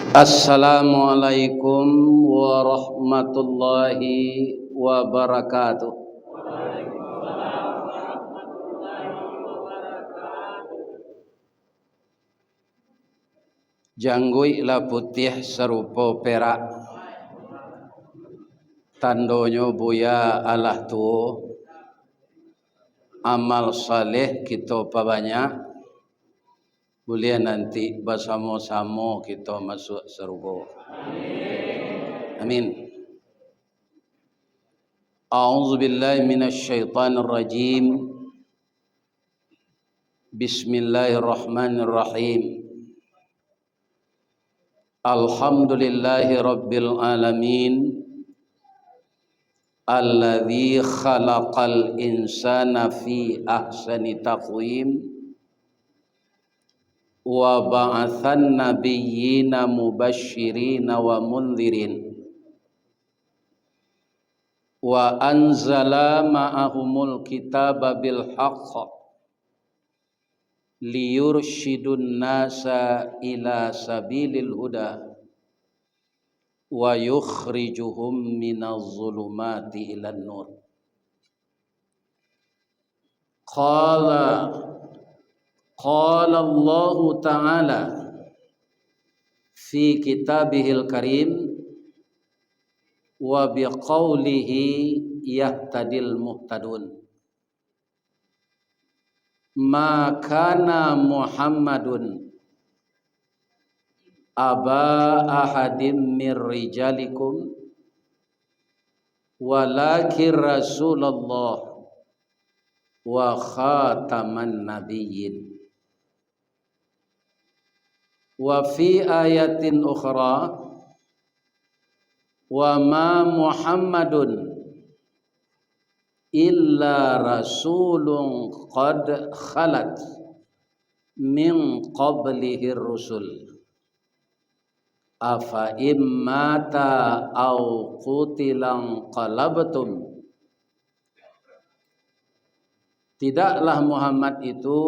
Assalamualaikum warahmatullahi wabarakatuh. Janggui la putih serupa perak, tandonyo buya alah tuo, amal saleh kita pabanyak, boleh nanti bersama-sama kita masuk surga. Amin. A'udzu billahi minasy syaithanir rajim. Bismillahirrahmanirrahim. Alhamdulillahi rabbil alamin. Alladzi khalaqal insana fi ahsani taqwim wa ba'atsan nabiyyina mubasysyirina wa mundhirin wa anzala ma'ahumul kitaba bil haqq liyursyidun nasa ila sabilil huda wa yukhrijuhum minaz zulumati ilan nur. Qala Allah Ta'ala fi kitabihil karim wa biqaulihi yahtadil muhtadun. Ma kana Muhammadun aba ahadim mir rijalikum walakin Rasulullah wa khataman nabiyyin. Wa fi ayatin ukhra wa ma Muhammadun illa rasulun qad khalat min qablihi rusul afa immata au qutilan qalabtum. Tidaklah Muhammad itu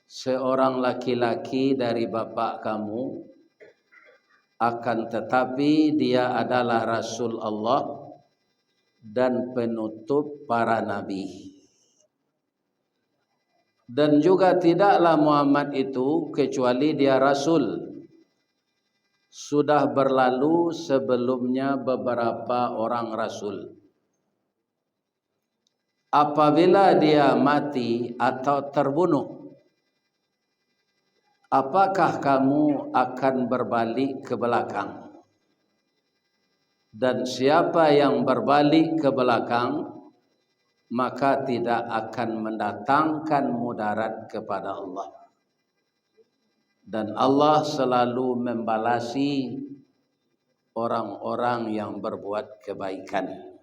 seorang laki-laki dari bapak kamu, akan tetapi dia adalah Rasul Allah dan penutup para nabi. Dan juga tidaklah Muhammad itu kecuali dia Rasul. Sudah berlalu sebelumnya beberapa orang Rasul. Apabila dia mati atau terbunuh, apakah kamu akan berbalik ke belakang? Dan siapa yang berbalik ke belakang, maka tidak akan mendatangkan mudarat kepada Allah. Dan Allah selalu membalasi orang-orang yang berbuat kebaikan.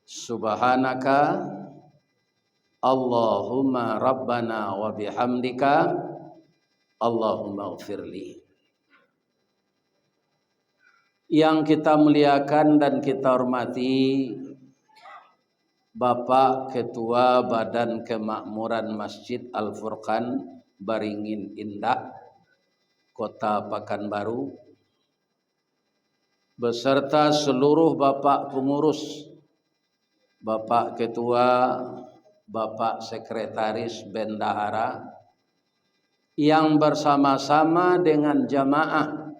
Subhanaka Allahumma rabbana wa bihamdika Allahumma ighfirli. Yang kita muliakan dan kita hormati Bapak Ketua Badan Kemakmuran Masjid Al-Furqan Baringin Indah, Kota Pekanbaru, beserta seluruh Bapak pengurus, Bapak Ketua, Bapak Sekretaris Bendahara yang bersama-sama dengan jamaah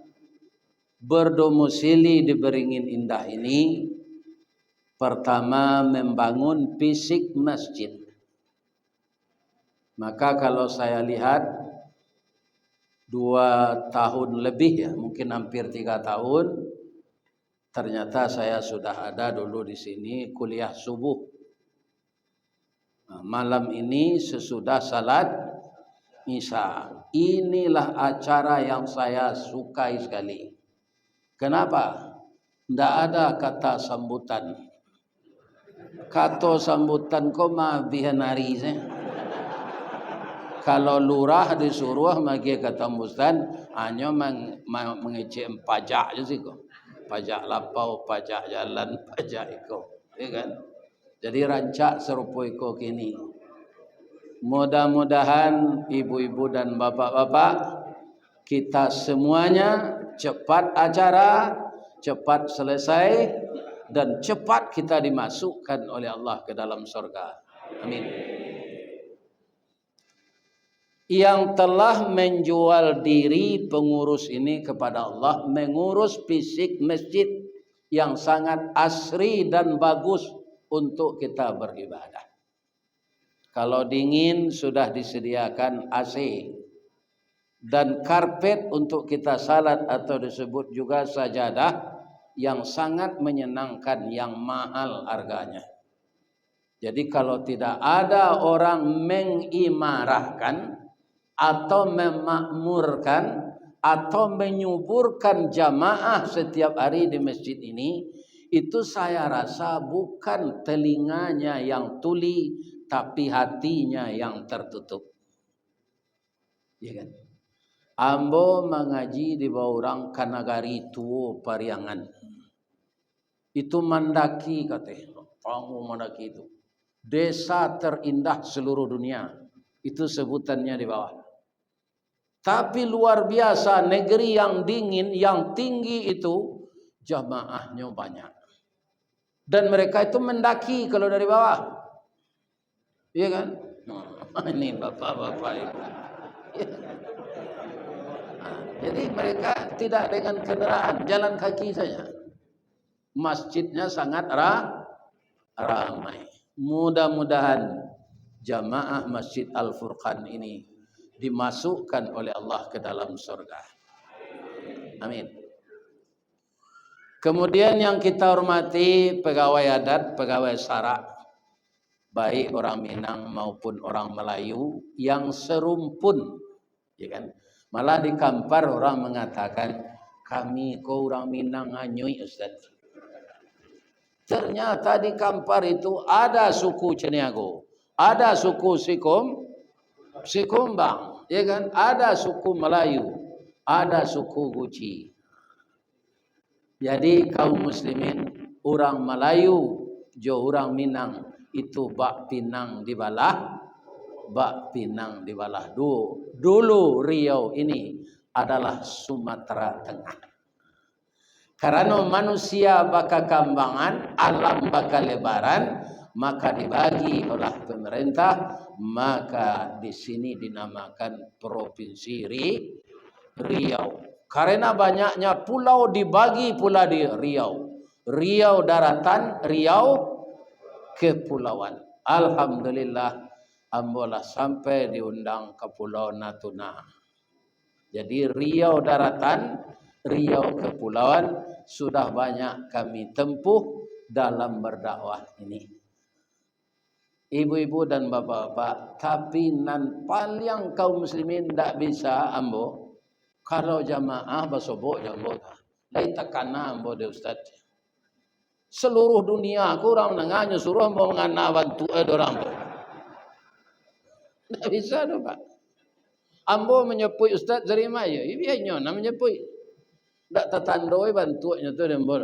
berdomisili di Beringin Indah ini, pertama membangun fisik masjid. Maka kalau saya lihat 2 tahun lebih ya, mungkin hampir 3 tahun, ternyata saya sudah ada dulu di sini kuliah subuh. Nah, malam ini sesudah salat Isya. Inilah acara yang saya sukai sekali. Kenapa? Tidak ada kata sambutan. Kata sambutan kau mah bihanari saya. Kalau lurah disuruh magi kata mustan, hanya mengecek pajak je sih kau. Pajak lapau, pajak jalan, pajak iko, ya kan? Jadi rancak serupa iko kini. Mudah-mudahan ibu-ibu dan bapak-bapak kita semuanya cepat acara, cepat selesai, dan cepat kita dimasukkan oleh Allah ke dalam surga. Amin. Yang telah menjual diri pengurus ini kepada Allah, mengurus fisik masjid yang sangat asri dan bagus untuk kita beribadah. Kalau dingin sudah disediakan AC dan karpet untuk kita salat atau disebut juga sajadah yang sangat menyenangkan, yang mahal harganya. Jadi kalau tidak ada orang mengimarahkan atau memakmurkan atau menyuburkan jamaah setiap hari di masjid ini, itu saya rasa bukan telinganya yang tuli, tapi hatinya yang tertutup. Ya kan? Ambo mengaji di bawah orang Kanagari Tuo Pariangan. Itu mendaki katanya. Kamu mendaki itu. Desa terindah seluruh dunia. Itu sebutannya di bawah. Tapi luar biasa, negeri yang dingin, yang tinggi itu jamaahnya banyak. Dan mereka itu mendaki kalau dari bawah. Iya kan? Ini bapak-bapak itu. Jadi mereka tidak dengan kendaraan, jalan kaki saja. Masjidnya sangat ramai. Mudah-mudahan jamaah Masjid Al-Furqan ini dimasukkan oleh Allah ke dalam surga. Amin. Kemudian yang kita hormati pegawai adat, pegawai syarak, baik orang Minang maupun orang Melayu yang serumpun, ya kan? Malah di Kampar orang mengatakan, kami kau orang Minang anyui Ustaz. Ternyata di Kampar itu ada suku Ceniago, ada suku Sikumbang, ya kan? Ada suku Melayu, ada suku Guci. Jadi kaum muslimin, orang Melayu, jo orang Minang itu bak Pinang dibalah. Bak Pinang di Balah dulu Riau ini adalah Sumatera Tengah. Karena manusia baka kambangan, alam baka lebaran, maka dibagi oleh pemerintah, maka di sini dinamakan Provinsi Riau. Karena banyaknya pulau dibagi pula di Riau. Riau daratan, Riau kepulauan. Alhamdulillah, ambolah sampai diundang ke Pulau Natuna. Jadi Riau daratan, Riau kepulauan sudah banyak kami tempuh dalam berdakwah ini. Ibu-ibu dan bapak-bapak, tapi nan paling kaum muslimin tak bisa ambo kalau jamaah basobok jambo. Lai takana ambo de ustaz. Seluruh dunia kurang nanganya suruh ambo mengana bantu orang tu. Tak bisa tu Pak. Ambo menyepui Ustaz dari maya. Ini hanya nak menyepui. Tak tertandoi bantuannya tu dembo.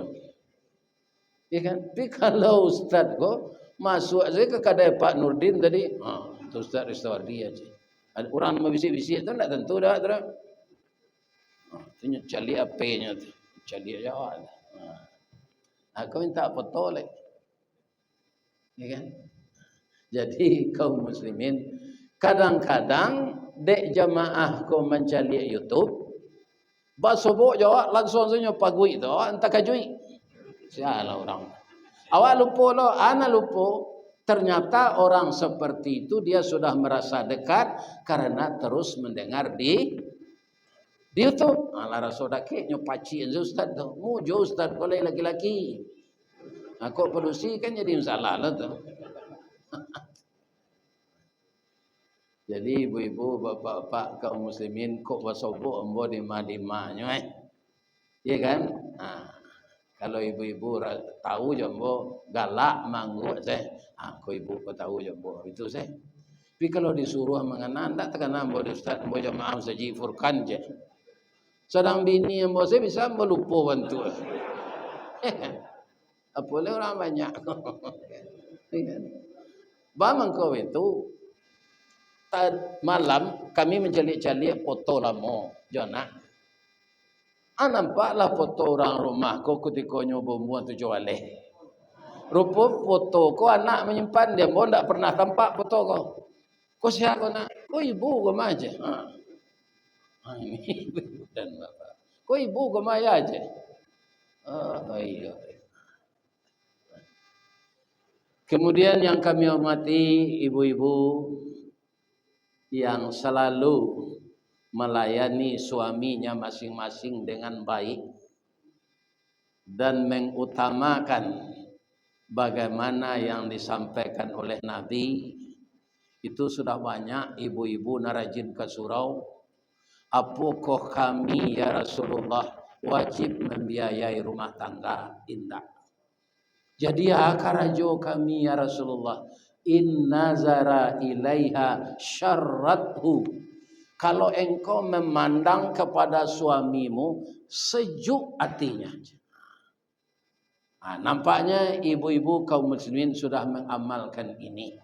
Ya kan? Tapi kalau Ustaz ko masuk saya ke kedai Pak Nurdin tadi, tu Ustaz restoran dia je. Ada orang mau bisik-bisik tu tak tentu dah tu. Tu cali apanya tu. Cali aja. Aku minta foto lek. Ya kan? Jadi kaum muslimin, kadang-kadang dek jamaah ko mencari YouTube, basobok jawab langsung saja pagui tu, entah kajui. Sialah orang. Awak lupa lo, ana lupa. Ternyata orang seperti itu dia sudah merasa dekat karena terus mendengar di YouTube. Alah rasoda ke nyopaci Ustaz tu. Mujo Ustaz boleh laki-laki. Aku produksi kan jadi masalah lah tu. Jadi ibu-ibu, bapak-bapak, kaum muslimin kok basobok embo di madimanya ya kan? Kalau ibu-ibu tahu jombo galak manggu saya. Kau ibu kau tahu jombo itu saya. Tapi kalau disuruh mengenal tak tekan ambo Ustaz, ambo jamaah saji Furqan je. Sedang bini ambo saya bisa melupa bantu. Apalagi orang banyak. Bang kau itu Malam kami mencelik-celik foto lama jona. Nampaklah foto orang rumah ko ketika nyoba buat tu jualeh. Rupa foto ko anak menyimpan dia, mau tak pernah tampak foto ko. Ko siapa nak? Ko ibu ko aja. Ini ibu dan bapak. Ko ibu ko aja. Iya. Kemudian yang kami hormati ibu-ibu yang selalu melayani suaminya masing-masing dengan baik dan mengutamakan bagaimana yang disampaikan oleh Nabi. Itu sudah banyak ibu-ibu narajin ke surau. Apakah kami ya Rasulullah wajib membiayai rumah tangga? Indah. Jadi akarajo kami ya Rasulullah, in nazara ilaiha syarrathu. Kalau engkau memandang kepada suamimu sejuk hatinya. Nampaknya ibu-ibu kaum muslimin sudah mengamalkan ini.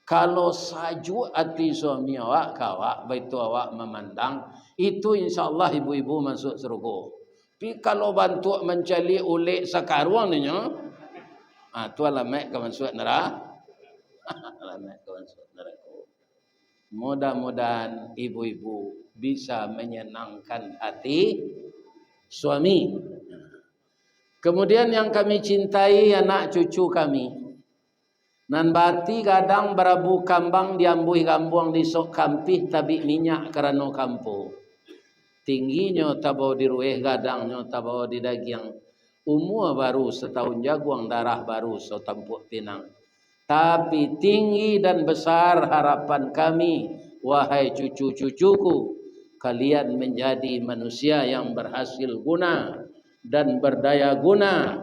Kalau sejuk hati suami awak, kawak, baitu awak memandang, itu insyaAllah ibu-ibu masuk surga. Tapi kalau bantu mencari ulik sekaruang ni, tu alamak ke masuk neraka. Alamak ke masuk neraka. Mudah-mudahan ibu-ibu bisa menyenangkan hati suami. Kemudian yang kami cintai anak cucu kami. Nan bati kadang berabu kambang diambui kambuang di sok kampih tabik minyak kerana kampo. Tingginya tabau di rueh gadangnya tabau di daging. Umur baru setahun jaguang darah baru setampuk pinang. Tapi tinggi dan besar harapan kami, wahai cucu-cucuku, kalian menjadi manusia yang berhasil guna dan berdaya guna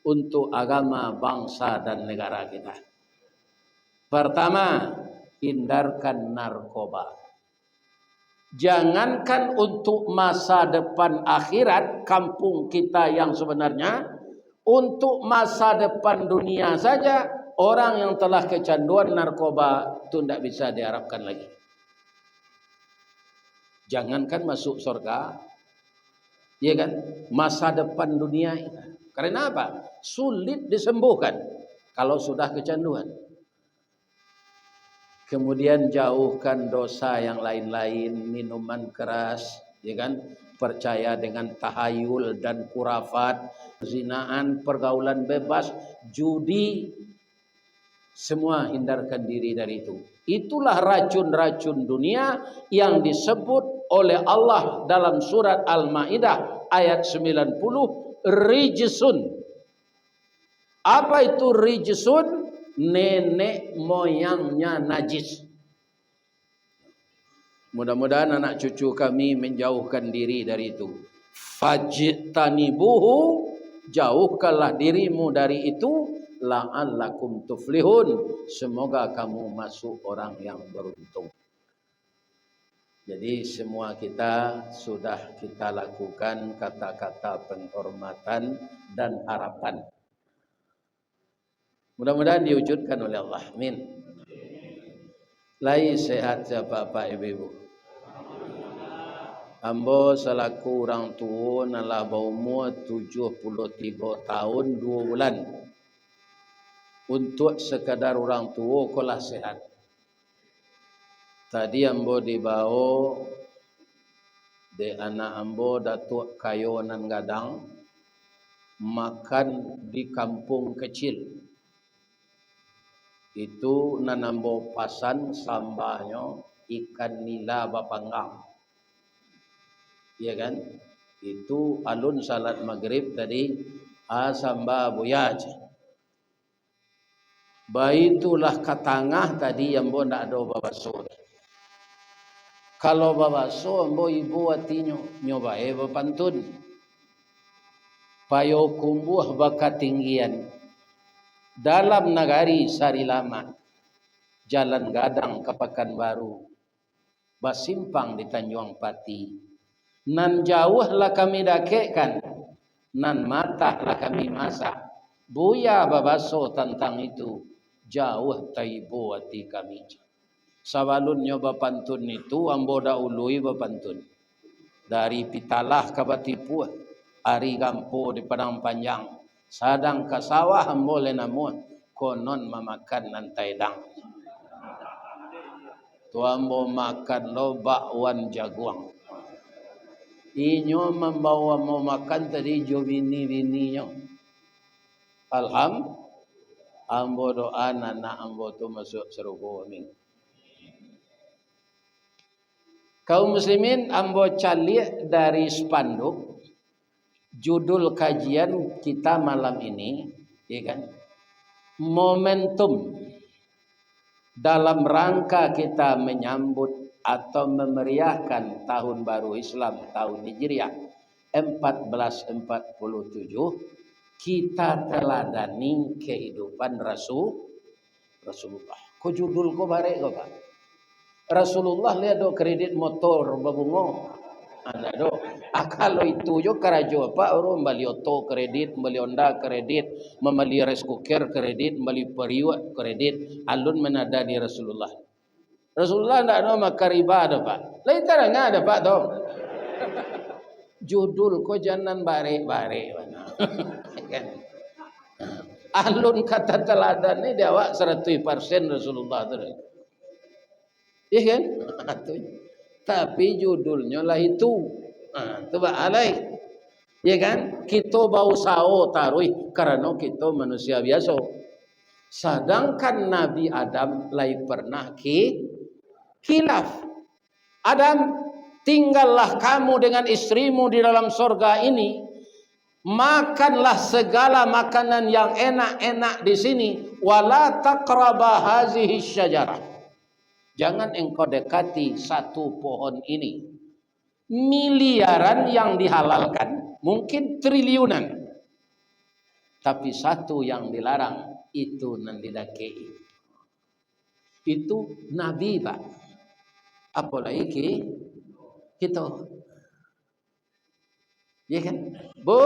untuk agama, bangsa dan negara kita. Pertama, hindarkan narkoba. Jangankan untuk masa depan akhirat kampung kita yang sebenarnya, untuk masa depan dunia saja, orang yang telah kecanduan narkoba itu tidak bisa diharapkan lagi. Jangankan masuk surga, ya kan? Masa depan dunia itu. Karena apa? Sulit disembuhkan kalau sudah kecanduan. Kemudian jauhkan dosa yang lain-lain, minuman keras, ya kan? Percaya dengan tahayul dan kurafat, zinaan, pergaulan bebas, judi, semua hindarkan diri dari itu. Itulah racun-racun dunia yang disebut oleh Allah dalam surat Al-Maidah ayat 90, rijsun. Apa itu rijsun? Nenek moyangnya najis. Mudah-mudahan anak cucu kami menjauhkan diri dari itu. Fajtanibuhu, jauhkanlah dirimu dari itu, la'allakum tuflihun, semoga kamu masuk orang yang beruntung. Jadi semua kita sudah kita lakukan kata-kata penghormatan dan harapan. Mudah-mudahan diwujudkan oleh Allah. Amin. Lai sehat Bapak Ibu. Ambo selaku orang tua nalah berumur 73 tahun 2 bulan. Untuk sekadar orang tua kolah sehat. Tadi ambo dibawa de anak ambo Datuk Kayo nan Gadang makan di kampung kecil. Itu nanambo pasan sambahnya ikan nila bapanggang. Ya kan? Itu alun salat maghrib tadi sambah buyaj. Baitulah katangah tadi yang bo ndak ada babaso. Kalau babaso ambo ibu hatinya nyoba bapantun. Payo kumbuh bakat tinggian. Dalam nagari Sarilama, Jalan Gadang ke Pekanbaru, basimpang di Tanjung Pati. Nan jauhlah kami dakekkan, nan matahlah kami masak. Buya babaso tentang itu, jauh taibo hati kami. Sabalun nyoba pantun itu ambo da ului bapantun. Dari Pitalah ke Batipu, Ari Gampo di Padang Panjang, Sadang ke sawah ambo lenamun, konon memakan nantai dang. Tu ambo makan lo bakwan jaguang. Inyo membawa mau makan tadi jo bini-bininya. Ambo doa anak ambo tu masuk surga amin. Kaum muslimin, ambo calik dari spanduk judul kajian kita malam ini, ya kan? Momentum dalam rangka kita menyambut atau memeriahkan tahun baru Islam tahun Hijriah 1447, kita teladani kehidupan Rasulullah. Ko judul ko bare ko Pak? Rasulullah lihat do kredit motor babungo. Ada do. Kalau itu jo karajo apa orang beli oto kredit, beli Honda kredit, membeli rice cooker kredit, beli periuk kredit, alun menada di Rasulullah. Rasulullah tidak ada makan riba ada Pak. Lain caranya ada Pak dong. Judul ko jangan bare-bare mana. Alun kata teladan ni dia awak 100% Rasulullah tu. Iya kan? Tapi judulnya lah itu. Coba alai. Ya kan? Kita bau sao tarui karena kita manusia biasa. Sedangkan Nabi Adam lai pernah khilaf. Adam, tinggallah kamu dengan istrimu di dalam sorga ini. Makanlah segala makanan yang enak-enak di sini. Wala taqraba hazihi syajarah. Jangan engkau dekati satu pohon ini. Miliaran yang dihalalkan, mungkin triliunan. Tapi satu yang dilarang, itu nanti didakei. Itu Nabi Pak. Apalagi kita. Ya kan? Bu,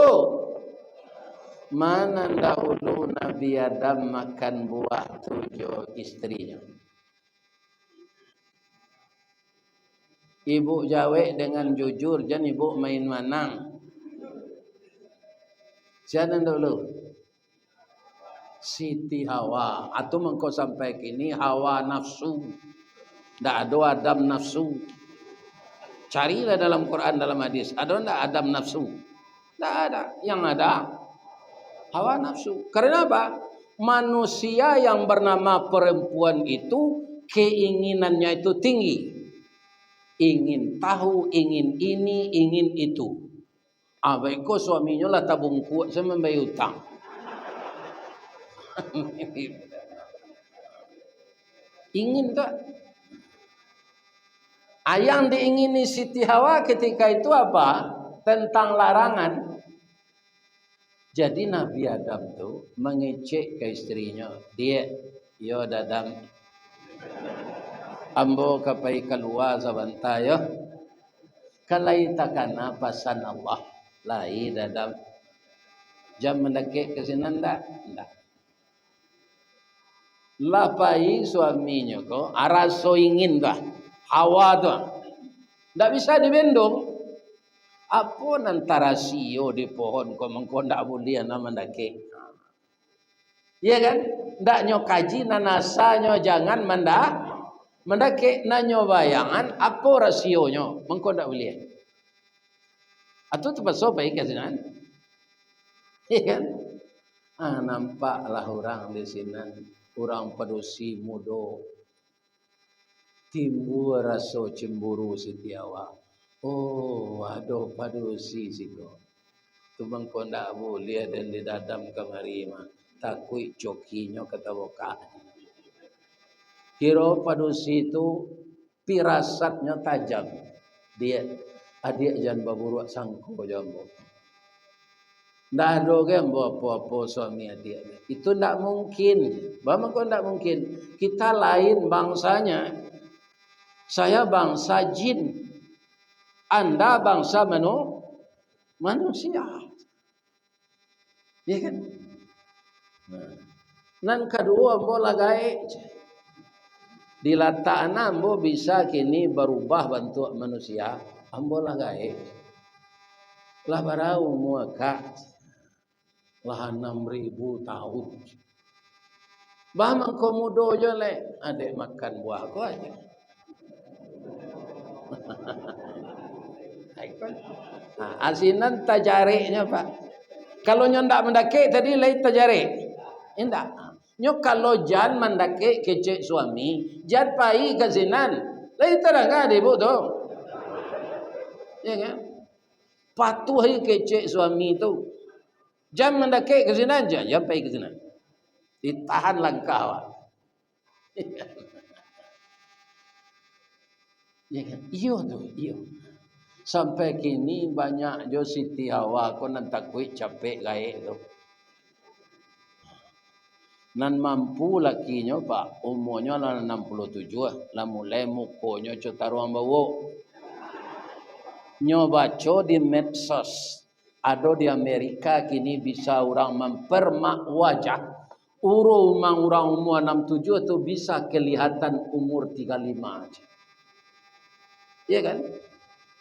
mana dahulu Nabi Adam makan buah tujuh istrinya. Ibu Jawa dengan jujur, jangan ibu main manang. Siapa dulu? Siti Hawa. Atau mengkau sampai kini Hawa nafsu. Tak ada Adam nafsu. Carilah dalam Quran, dalam hadis. Ada tak Adam nafsu? Tak ada. Yang ada Hawa nafsu. Karena apa? Manusia yang bernama perempuan itu keinginannya itu tinggi. Ingin tahu, ingin ini, ingin itu. Baikku suaminya lah tabung kuat sama membayar utang. Ingin tak? Yang diingini Siti Hawa ketika itu apa? Tentang larangan. Jadi Nabi Adam tu mengecek ke istrinya. Dia, yo dadam. Ambo kapai keluar sabanta yo. Kalai takana pasan Allah. Lai dadam. Jam mendekik ke sini ndak? Ndak. Lapai suaminya ko araso ingin dah. Hawa tu. Ndak bisa dibendung. Apa antara sio di pohon ko mengko ndak boleh nama mendekik. Iya kan? Ndak nyokaji nanasanya jangan mendaki nanyo bayangan apa rasionya mengko ndak boleh. Atau tempat sopai kasihan. Iya kan? Nampaklah orang di sini, orang padusi mudo timbul rasa cemburu Siti Hawa. Oh, aduh padusi siko. Tu mengko ndak boleh dan di dadam kamari mah. Takut cokinya kata boka. Kira padusi itu pirasatnya tajam. Dia adik jangan baburuk sangko jambo. Ndak ada kan apa-apa suami adik. Itu ndak mungkin. Bagaimana kok ndak mungkin? Kita lain bangsanya. Saya bangsa jin. Anda bangsa manusia. Ya kan? Nan kedua bola gae. Di lataan ambo bisa kini berubah bentuk manusia. Ambo lah gaib. Lah barau muaka lah 6.000 tahun. Bah mangkomudo je le, adek makan buah ko aja. Asinan tajariknya Pak. Kalau nyo ndak mendake tadi lain tajarik. Indak. Nyo kalau jan mendake kecek suami, jan pai kasinan. Lain terang ade bu tu. Ya kan? Patuh kecek suami tu. Jan mendake kasinan jan pai kasinan. Ditahan langkah awak. Ya kan? Iyo tu, iyo. Sampai kini banyak jo Siti Hawa ko nan takui capek gaek tu. Nan mampu lakinya Pak, umurnya lah 67 lah mulai mukonya cotaruang bawo. Nyo baca di medsos. Ada di Amerika kini bisa orang mempermak wajah. Orang umur 67 tu bisa kelihatan umur 35 aja. Ya kan?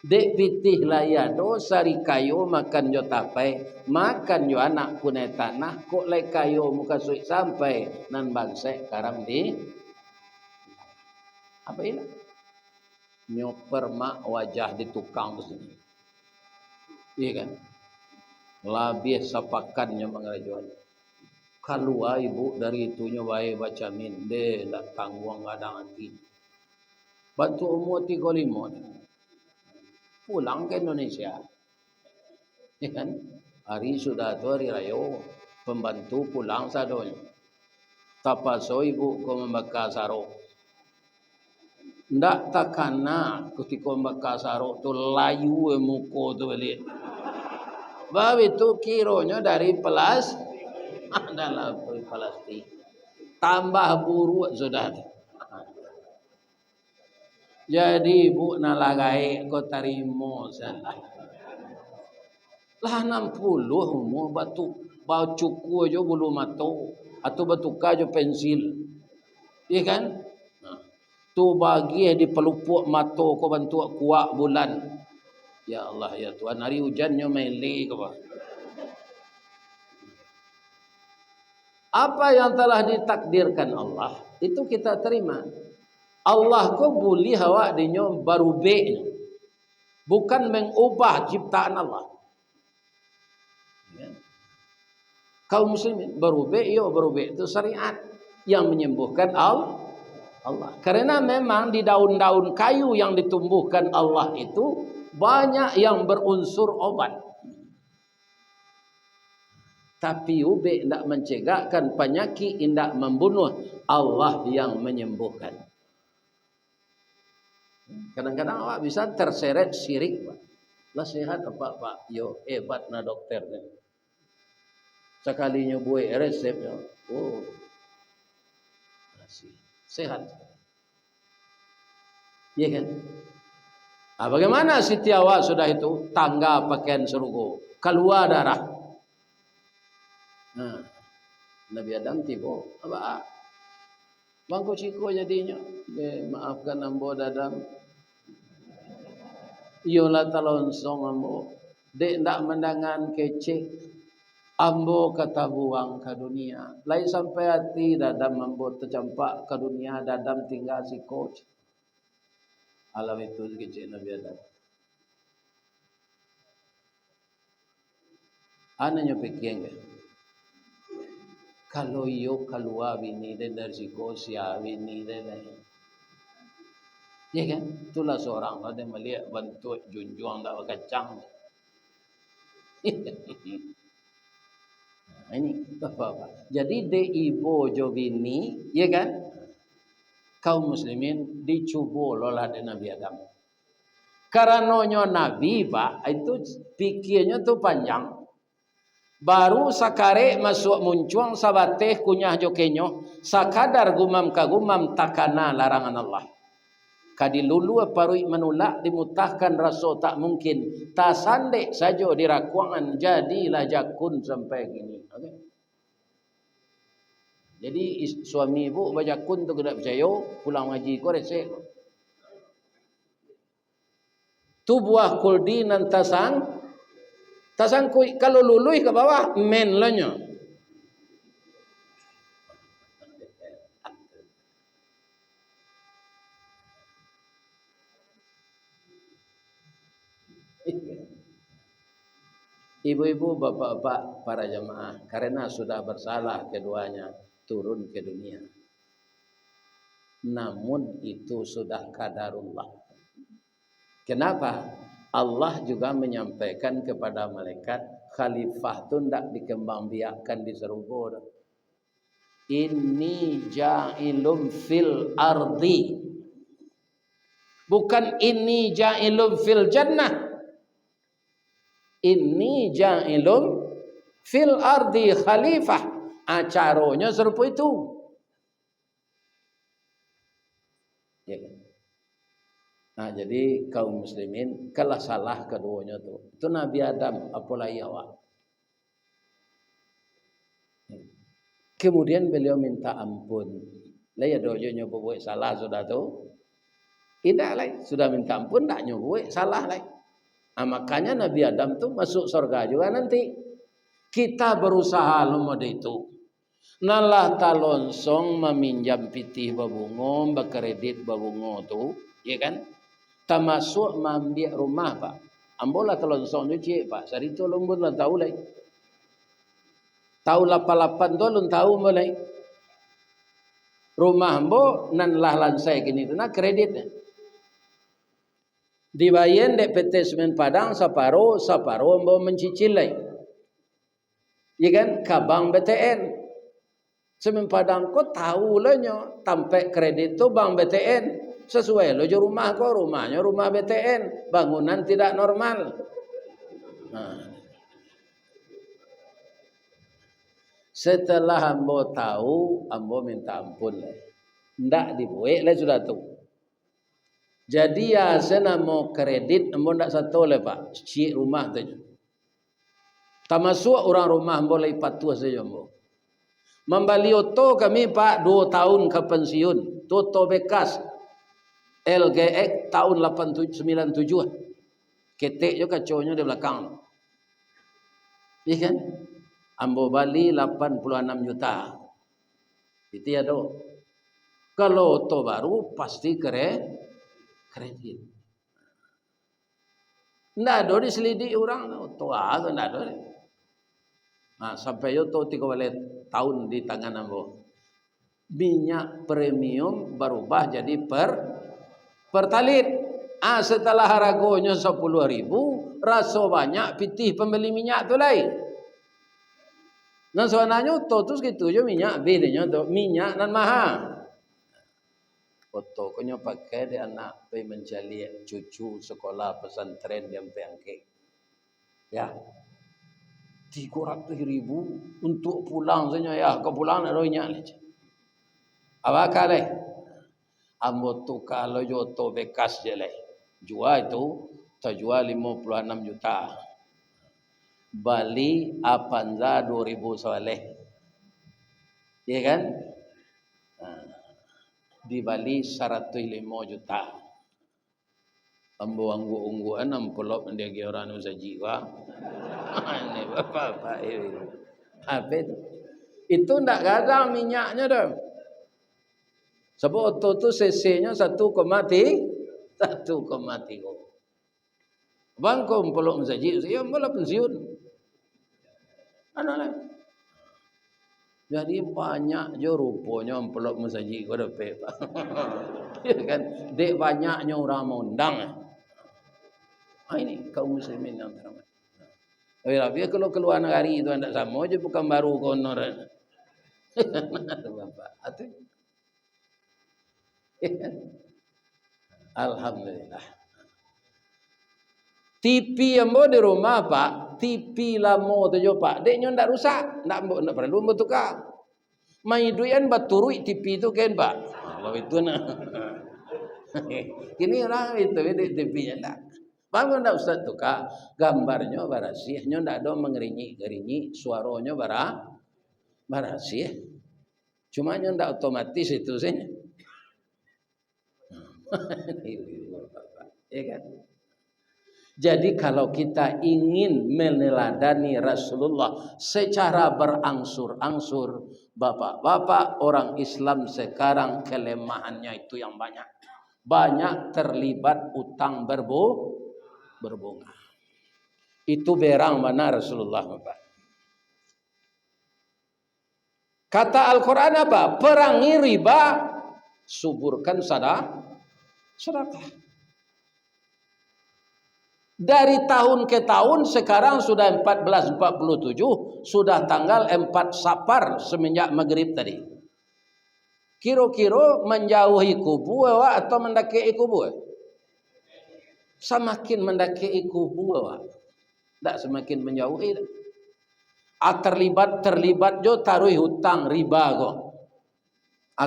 Dek pitih laya dosari kayo makan jo tapai, makan jo anak punai tanah, kok lai kayo muka suik sampai nan bangsa karang di apa ini? Nyoper mak wajah di tukang sini. Iya kan? Labih sapakannya mengajuan. Keluar ibu dari itunya wae baca min de dak tangguang gadang anti. Bantu umur 35 pulang ke Indonesia. Ya kan? Hari sudah tu hari raya, pembantu pulang sadonya. Tapaso ibu ko membakar sarok. Ndak takana ketika membakar sarok tu layu muko tu balik. Bab itu kironya dari dalam plastik. Tambah buruk sudah. Jadi ibu nalagai ko tarimo sana. Lah 60 umur bau cuku aja bulu mato atau batuka aja pensil. Iya kan? Tu bagi di pelupuk mato ko bantu kuak bulan. Ya Allah ya Tuhan, hari hujannya meli ke apa yang telah ditakdirkan Allah itu kita terima. Allah ko boleh awak dinyo barubek, bukan mengubah ciptaan Allah. Ya. Kaum muslimin barubek, yo barubek itu syariat yang menyembuhkan Allah. Karena memang di daun-daun kayu yang ditumbuhkan Allah itu banyak yang berunsur obat. Tapi ubek tidak mencegahkan penyakit, tidak membunuh. Allah yang menyembuhkan. Kadang-kadang awak bisa terseret syirik, Pak. Lah sehat apa Pak? Yo hebat na dokter ni. Sekalinya buat resepnya, oh, sehat. Ya kan? Nah, bagaimana Siti Hawa sudah itu tangga pakaian serugo, keluar darah. Nah, Nabi Adam tiba, apa? Bangko ciko jadinya. Maafkan ambo dadam. Yola talonsong ambo. Dek ndak mendangan kecek. Ambo kata buang ke dunia. Lain sampai hati dadam ambo tercampak ke dunia. Dadam tinggal si coach. Alam itu kecek Nabi Adam. Anaknya pikir enggak? Kalau yo keluar bini dan dari si kosia bini dan lain. Ya kan? Itulah seorang ada melihat bentuk junjung tak kacang. Ini apa? Jadi de ibu jo bini, ya kan? Kaum muslimin dicuba oleh Nabi Adam. Karenanya Nabi Pak itu pikirnya tu panjang. Baru sakare masuk muncuang sabateh kunyah jokenyo sakadar gumam kagumam takana larangan Allah. Kadilulu parui menolak dimutahkan rasa tak mungkin. Tak sandek saja dirakuangan jadilah jakun sampai gini. Okay. Jadi suami ibu baca kun tu tidak percaya, pulang ngaji ko resek. Tu buah kuldi nan tasang kui kalau lului ke bawah men lanyo. Ibu-ibu, bapak-bapak, para jamaah, karena sudah bersalah keduanya turun ke dunia. Namun itu sudah qadarullah. Kenapa? Allah juga menyampaikan kepada malaikat, khalifah itu tidak dikembangbiakkan di surga. Inni ja'ilum fil ardi. Bukan inni ja'ilum fil jannah. Inni ja'ilum fil ardi khalifah. Acaranya serupa itu. Ya kan? Nah, jadi kaum muslimin kalah salah keduanya tu. Itu Nabi Adam apalagi awak. Kemudian beliau minta ampun. Lah ya dojonya buat salah sudah tu. Tidak lah, sudah minta ampun tak nyubuh salah lah. Nah, makanya Nabi Adam tu masuk surga juga nanti. Kita berusaha lumod itu. Nalah talonsong meminjam pitih babungo, berkredit babungo tu, ya kan? Termasuk mambiak rumah pak. Ambola talonsong tu cik pak. Sari tu lumbun lah tahu lah. Tahu 88 tu lun tahu mulai. Rumah ambo nan lah lansai kini tu nak kredit. Dibayar dek PT Semen Padang saparo ambo mencicil lah. Ya kan? Kabang BTN. Semen Padang ko tahu lah nyo. Tampai kredit tu bang BTN. Sesuai lo je rumah ko. Rumahnya rumah BTN. Bangunan tidak normal. Nah. Setelah ambo tahu, ambo minta ampun lah. Ndak dibuat lah sudah tu. Jadi ya saya mau kredit, ambo ndak satu lah pak. Cik rumah tu. Termasuk orang rumah ambo lagi patuh saja ambo. Membali oto kami pak 2 tahun ke pensiun. Toto bekas LGX tahun 97. Ketek je kacaunya di belakang. Iya kan? Ambo bali 86 juta. Itu ya do. Kalau oto baru pasti kredit. Ndak ada diselidik orang. Oto ada ndak ada. Nah, sampai oto 3 tahun di tangan ambo. Minyak premium berubah jadi pertalit. Setelah harganya 10.000, rasa banyak pitih pembeli minyak tu lain. Nah sebenarnya oto tu segitu je minyak bedanya tu minyak nan mahal. Oto konyo pakai di anak pergi mencari cucu sekolah pesantren yang peangke. Ya. 300.000 untuk pulang saja ya, ke pulang nak roinya aja. Awak kale. Ambo tu kalau joto bekas je leh. Jual itu terjual 56 juta. Bali Avanza 2000 soleh. Ya kan? Di Bali 105 juta. Ambo anggu-ungguan ampelop ndege orang nu sajiwa. Ini bapak-bapak ini. Apa itu? Itu ndak ada minyaknya dah. Sebab oto tu cc-nya 1,3. Bang kau ampelop saji, saya malah pensiun. Anak lah. Jadi banyak je rupanya ampelop mensaji kau dapat. Ya kan? Dek banyaknya orang mondang. Ini kaum muslimin yang terhormat. Tapi kalau keluar negari itu anda sama je bukan baru konor. Bapak, atuh. Alhamdulillah. TV ambo di rumah pak, TV lama tu jo pak, deknya ndak rusak, ndak perlu ambo tukar. Mai duian baturui TV tu kan pak. Kalau itu nah. Kini orang itu di TV ndak. Bangun ndak usah tukar, gambarnya barasihnya ndak ada mengerinyi-gerinyi, suaranya barasih. Cuma nya ndak otomatis itu saja. Ya kan? Jadi kalau kita ingin meneladani Rasulullah secara berangsur-angsur, bapak-bapak orang Islam sekarang kelemahannya itu yang banyak. Banyak terlibat utang berbunga. Itu berang mana Rasulullah, Bapak? Kata Al-Quran apa? Perangi riba, suburkan sedekah. Dari tahun ke tahun sekarang sudah 1447, sudah tanggal 4 Safar semenjak maghrib tadi. Kira-kira menjauhi kubu atau mendaki kubu? Semakin mendaki kubu, tidak semakin menjauhi. Terlibat jo taruh hutang riba kok.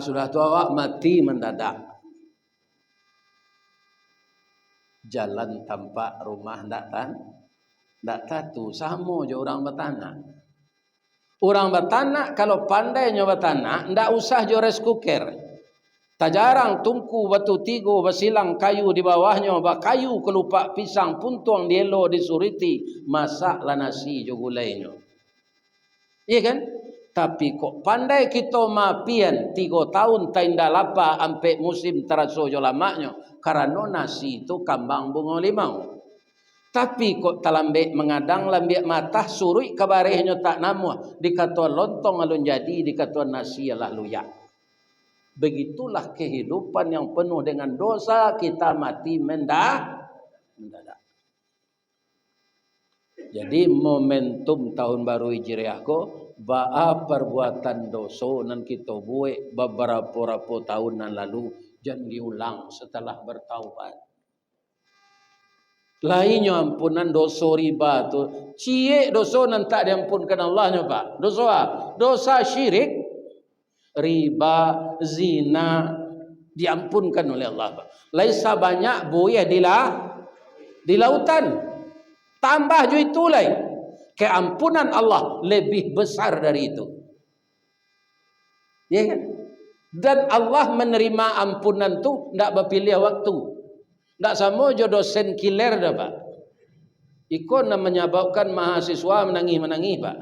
Sudah tua awak mati mendadak. Jalan tanpa rumah ndak tatu sama je orang bertanah. Orang bertanah kalau pandainya bertanah ndak usah jo rice cooker. Tak jarang tungku batu tigo basilang kayu di bawahnya, kayu kelupak pisang puntuang dielo disuriti, masaklah nasi jo gulainya. Iya kan? Tapi kok pandai kita mapian 3 tahun tainda lapa ampe musim teraso jo lamanya karena nasi itu kambang bunga limau. Tapi kok talambe mengadang lambe mata surui kabarehnya tak namu dikata lontong alun jadi dikata nasi lah luyak. Begitulah kehidupan yang penuh dengan dosa, kita mati mendadak. Jadi momentum tahun baru Hijriah ko ba'a perbuatan dosa nan kita buat beberapa tahun yang lalu jangan diulang setelah bertaubat. Lainnya ampunan dosa riba tu, cie dosa nan tak diampunkan Allahnya Pak. Dosa syirik, riba, zina diampunkan oleh Allah Pak. Laisa banyak buaya di lautan. Tambah ju itu lain. Keampunan Allah lebih besar dari itu. Ya kan? Dan Allah menerima ampunan tu tidak berpilih waktu. Tidak sama je dosen kiler dah Pak. Ikut menyebabkan mahasiswa menangis Pak.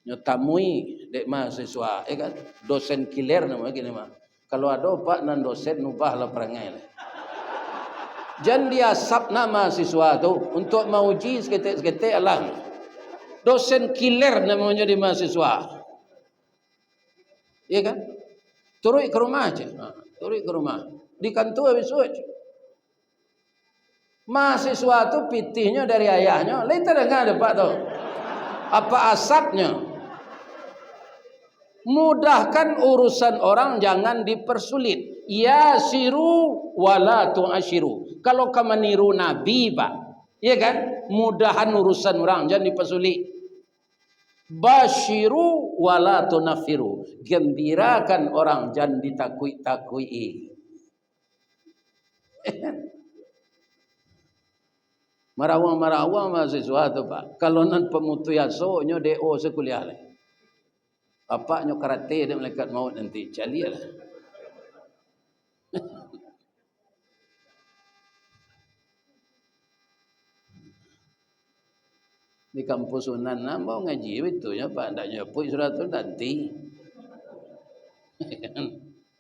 Nyotamui dek mahasiswa, kan? Dosen kiler nama gini mah. Kalau ada Pak nan dosen nubah lah perangai lah. Jangan dia sabna mahasiswa tu untuk menguji seketik-seketik alam. Dosen kiler namanya di mahasiswa. Iya kan? Turun ke rumah aja. Turun ke rumah. Di kantor habis aja. Mahasiswa tu pitihnya dari ayahnya. Lain terdengar ada Pak tu. Apa asapnya? Mudahkan urusan orang, jangan dipersulit. Yasiru wala tu'ashiru. Kalau kamu niru Nabi Pak, ya kan? Mudahan urusan orang, jangan dipersulit. Basyiru wala tunafiru. Gembirakan orang, jangan ditakui-takui. Marawang mahasiswa tu Pak. Kalau nan pemutuyaso nyo DO sekuliah lah. Bapaknya karate dan malaikat maut nanti calilah. Di kampus Unan mau ngaji itu ya Pak, ndaknya puy surat tu nanti.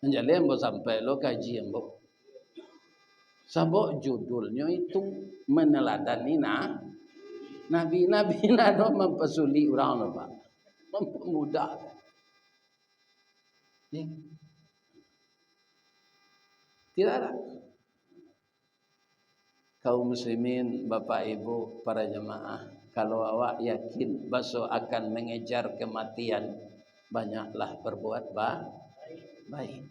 Menjadi ambo sampai lo kaji ambo. Sabok judulnya itu meneladani nabi-nabi nado mempesuli orang Pak. Mempermudah. Ya. Tidak ada. Kaum muslimin, Bapak Ibu, para jemaah, kalau awak yakin besok akan mengejar kematian, banyaklah berbuat baik.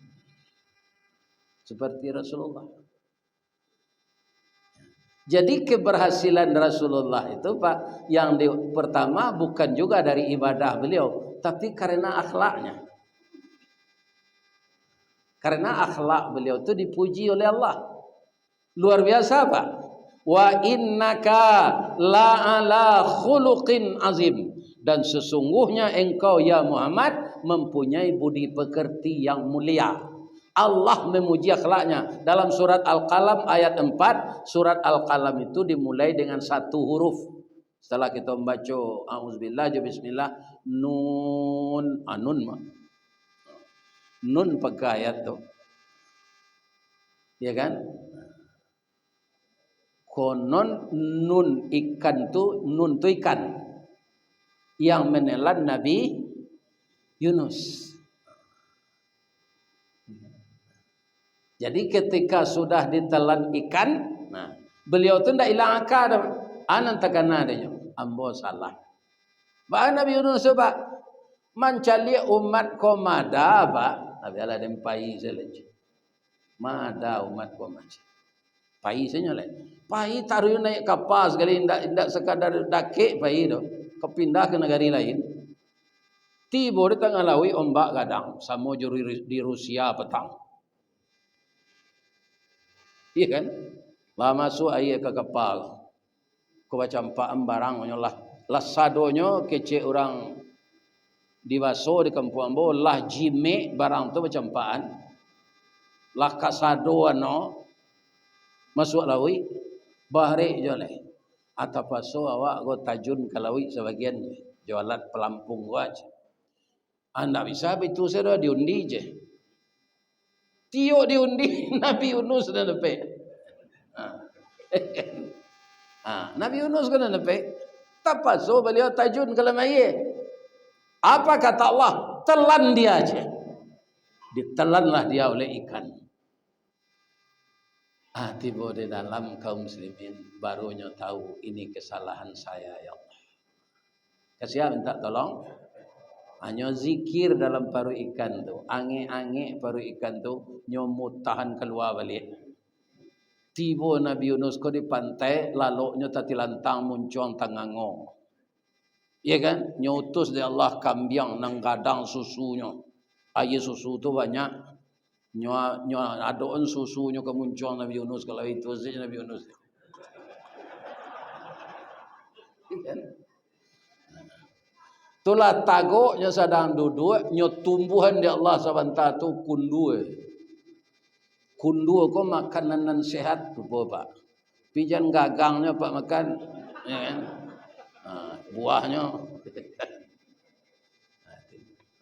Seperti Rasulullah. Jadi keberhasilan Rasulullah itu Pak, yang pertama bukan juga dari ibadah beliau, tapi karena akhlaknya. Karena akhlak beliau itu dipuji oleh Allah. Luar biasa Pak. Wa innaka la'ala khuluqin azim. Dan sesungguhnya engkau ya Muhammad mempunyai budi pekerti yang mulia. Allah memuji akhlaknya. Dalam surat Al-Qalam ayat 4, surat Al-Qalam itu dimulai dengan satu huruf. Setelah kita membaca auzubillah, bismillah, nun, anun mah. Nun pakai ayat tu. Ya kan? Konon nun ikan tu, nun tu ikan yang menelan Nabi Yunus. Jadi ketika sudah ditelan ikan, nah, beliau tu ndak hilang akal dah. Anan takana dia. Ambo salah. Ba Nabi Yunus ba mencari umat ko mada ba. Nabi Allah dem pai selej. Mada umat ko macam. Pai senya lain. Pai taruh naik kapal sekali indak sekadar dake pai tu. Kepindah ke negara lain. Tiba di tengah laut ombak gadang sama juri di Rusia petang. Iya kan? Lah masuk air ke kapal. Ko bacampaan barang lah. Lah sadonyo kece orang dibaso di kampung ambo lah jime barang tu bacampaan. Lah kasado ano masuk laut bahari joleh. Atau paso awak go tajun ke laut sebagian jualan pelampung gua aja. Anda bisa itu saya diundi je. Tio diundi Nabi Yunus dan lepe. Nabi Yunus kena lepe. Tapaso beliau tajun ke dalam air. Apa kata Allah? Telan dia aja. Ditelanlah dia oleh ikan. Tiba di dalam kaum muslimin barunya tahu ini kesalahan saya ya Allah. Kasih minta tolong. Hanya zikir dalam paru ikan tu, ange-ange paru ikan tu nyomot tahan keluar balik. Tiba Nabi Yunus ko di pantai, lalu nyo tati lantang muncung tangango. Ya kan? Nyutus di Allah kambiang nang gadang susunya. Air susu tu banyak. Nyo adoan susunya ke muncung Nabi Yunus kalau itu sih Nabi Yunus. Ya kan? Itulah tagoknya sedang duduk, nyo tumbuhan di Allah SWT tu kundue. Kundue ko makanan sehat tu pak. Pijan gagangnya pak makan, ya kan? Buahnya,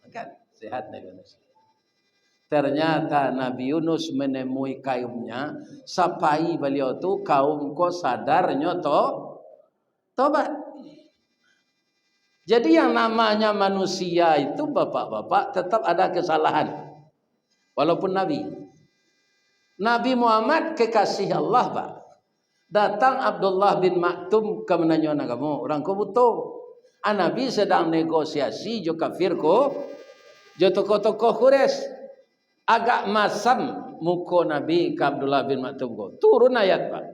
makan sehat Nabi Yunus. Ternyata Nabi Yunus menemui kaumnya, sapai beliau tu kaum ko sadarnya tobat. Jadi yang namanya manusia itu bapak-bapak tetap ada kesalahan. Walaupun Nabi. Nabi Muhammad kekasih Allah pak. Datang Abdullah bin Maktum ke menanya kamu. Orang ko butuh. Nabi sedang negosiasi jo kafir ko. Jo tokoh-tokoh Quraisy. Agak masam muka Nabi ke Abdullah bin Maktum ko. Turun ayat pak.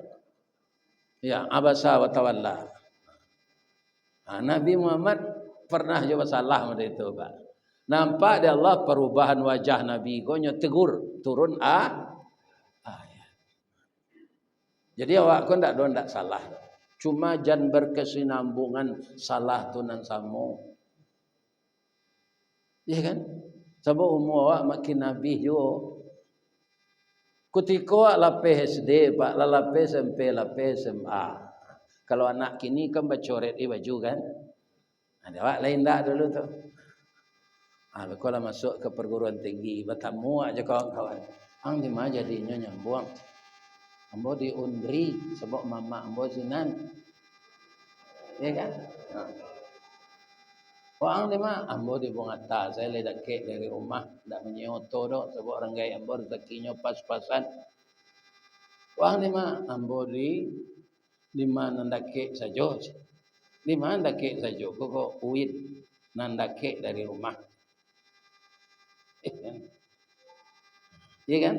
Ya abasa wa tawalla. Nabi Muhammad pernah juga salah pada itu pak. Nampak di Allah perubahan wajah Nabi konya tegur turun ayat. Jadi awak ko ndak salah. Cuma jan berkesinambungan salah tu nan samo. Ya kan? Sebab umur awak makin Nabi yo. Kutiko lapeh SD pak, lapeh SMP, lapeh SMA. Kalau anak kini kan bacoret baju kan. Ada awak lain dah dulu tu. Kalau masuk ke perguruan tinggi, bertemu aja kawan-kawan. Ang di mana jadinya nyambung. Ambo di Undri sebab mama ambo sinan. Ya kan? Ang di mana? Ambo di Bungata. Saya ledak kek dari rumah, ndak menyoto dok sebab orang gaya ambo rezekinya pas-pasan. Ang di mana? Ambo di mana ndake saja. Di mana ndake saja kok uit nandake dari rumah. Iya kan?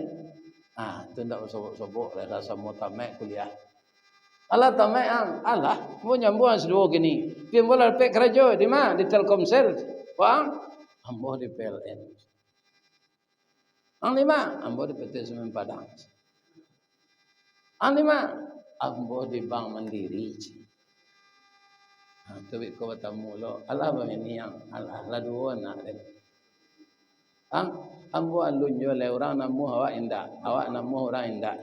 Itu ndak sobok-sobok rasa mau tamat kuliah. Allah tamat Allah mau nyambung sedua gini. Pian bola pek kerja di mana? Di Telkomsel. Wang ambo di PLN. Ang lima ambo di PT Semen Padang. Ang lima ambo di Bank Mandiri. Tapi kau bertemu lo, alah begini yang alah dua nak dia. Ambo alun jo le orang namu awak indah, awak namu orang indah.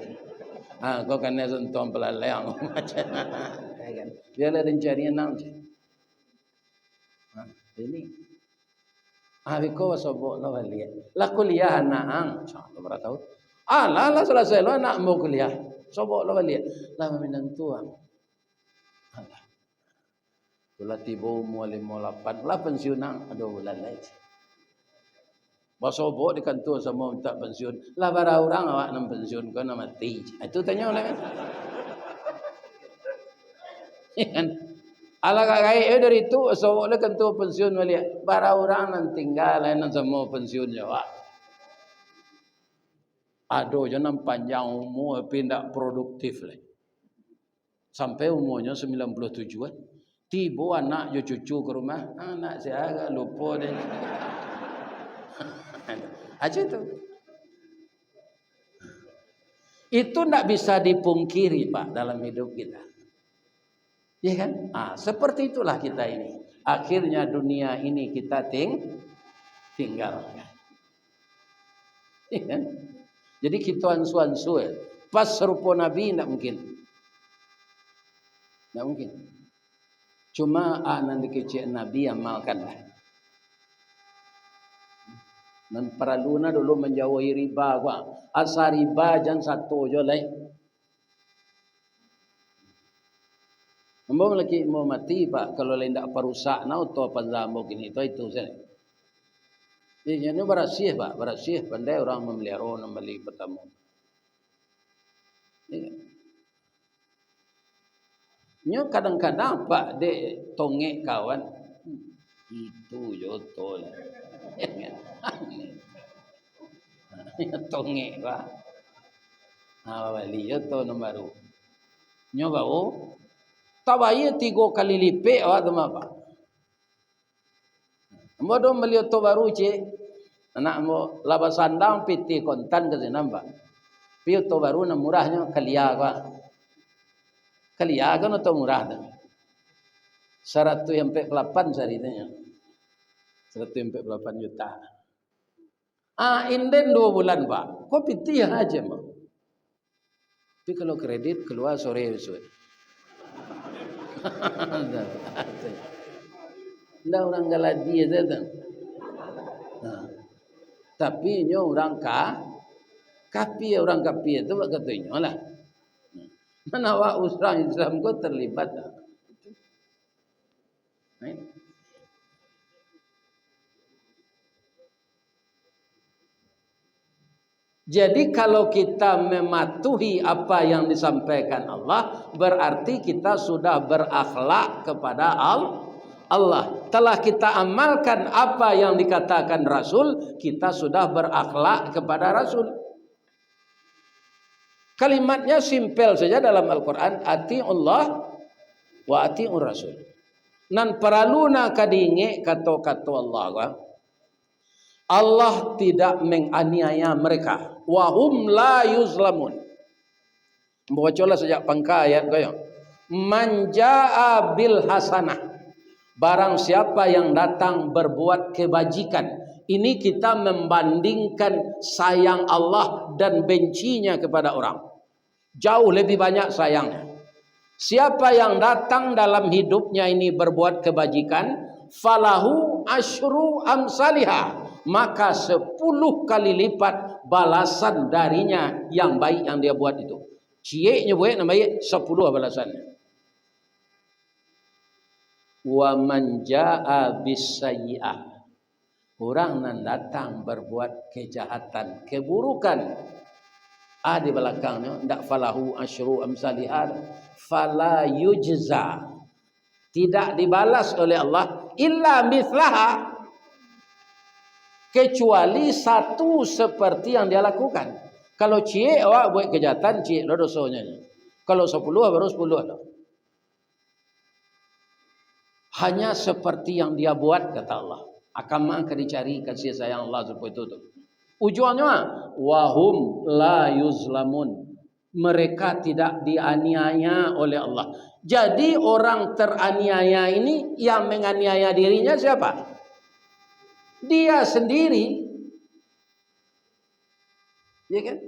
Kau kena sentuh pelalaian macam kan. Dia le rencana nang je. Ini. Biko sobok lo balik. Lah kuliah anak cak lo berapa tahun? Lah selesai lo anak mau kuliah. Sobok lo balik. Lah minang tua. Alah. Tula tiba umur 58 lah pensiun nang 2 bulan lagi. Basobok di kantor sama minta pensiun. Lah bara orang awak nak pensiun kau nak mati. Itu tanya oleh kan. Kan. Ala kagai dari itu sobok le kantor pensiun balik. Bara orang nan tinggal lain sama pensiun jawab. Aduh jangan panjang umur pindah produktif le. Sampai umurnya 97-an. Tiba anak jo cucu ke rumah. Anak saya agak lupa deh. Aja tu. Itu tak bisa dipungkiri Pak dalam hidup kita. Ya kan? Seperti itulah kita ini. Akhirnya dunia ini kita tinggalkan. Ya kan? Jadi kita ansu-ansu pas serupa Nabi tak mungkin. Tak mungkin. Cuma nanti kecil Nabi amalkanlah. Dan peraluna dulu menjauhi riba gua. Asal riba jangan satu je lah. Mbak lagi mau mati Pak kalau lain tak perusak na atau panzamu gini itu saja. Ini berasih Pak, berasih pandai orang memelihara orang beli pertama. Nyo kadang-kadang Pak dek tongek kawan itu joto lah. Tongek Pak. Bali joto nombaru. Nyo bau tabayya 3 kali lipat awak tu apa? Ambo dom beli auto baru cik. Anak ambo laba sandang piti kontan ke sana Pak. Pi auto baru na murahnya kalia Pak. Kalia kan auto murah tu. 148 sehari tanya. 148 juta. Inden 2 bulan Pak. Kok piti aja Pak. Tapi kalau kredit keluar sore besok. Ndak orang galadi aja tu. Tapi nyo orang kapi orang kapi itu katanya lah. Mana awak orang Islam kau terlibat. Jadi kalau kita mematuhi apa yang disampaikan Allah, berarti kita sudah berakhlak kepada Allah. Telah kita amalkan apa yang dikatakan Rasul, kita sudah berakhlak kepada Rasul. Kalimatnya simpel saja dalam Al-Quran, ati'ullah wa ati'ur Rasul. Nan peraluna kadinge kata-kata Allah tidak menganiaya mereka. Wahum la yuzlamun. Bacalah sejak pangka ayat kau. Man jaa bil hasanah. Barang siapa yang datang berbuat kebajikan. Ini kita membandingkan sayang Allah dan bencinya kepada orang. Jauh lebih banyak sayangnya. Siapa yang datang dalam hidupnya ini berbuat kebajikan, falahu asyru amsalihah. Maka 10 kali lipat balasan darinya yang baik yang dia buat itu. Cieknya buat nama baik 10 balasannya. Wa man jaa bisayyi'ah. Orang yang datang berbuat kejahatan, keburukan. Di belakangnya ndak falahu asyru amsalihah, fala yujza. Tidak dibalas oleh Allah illa mithlaha, kecuali satu seperti yang dia lakukan. Kalau ciek awak buat kejahatan, ciek lo dosanya. Kalau 10 baru 10 lo. Hanya seperti yang dia buat kata Allah. Akan dicari kasih sayang Allah supaya itu. Ujungnya wahum la yuzlamun. Mereka tidak dianiaya oleh Allah. Jadi orang teraniaya ini yang menganiaya dirinya siapa? Dia sendiri. Ya kan?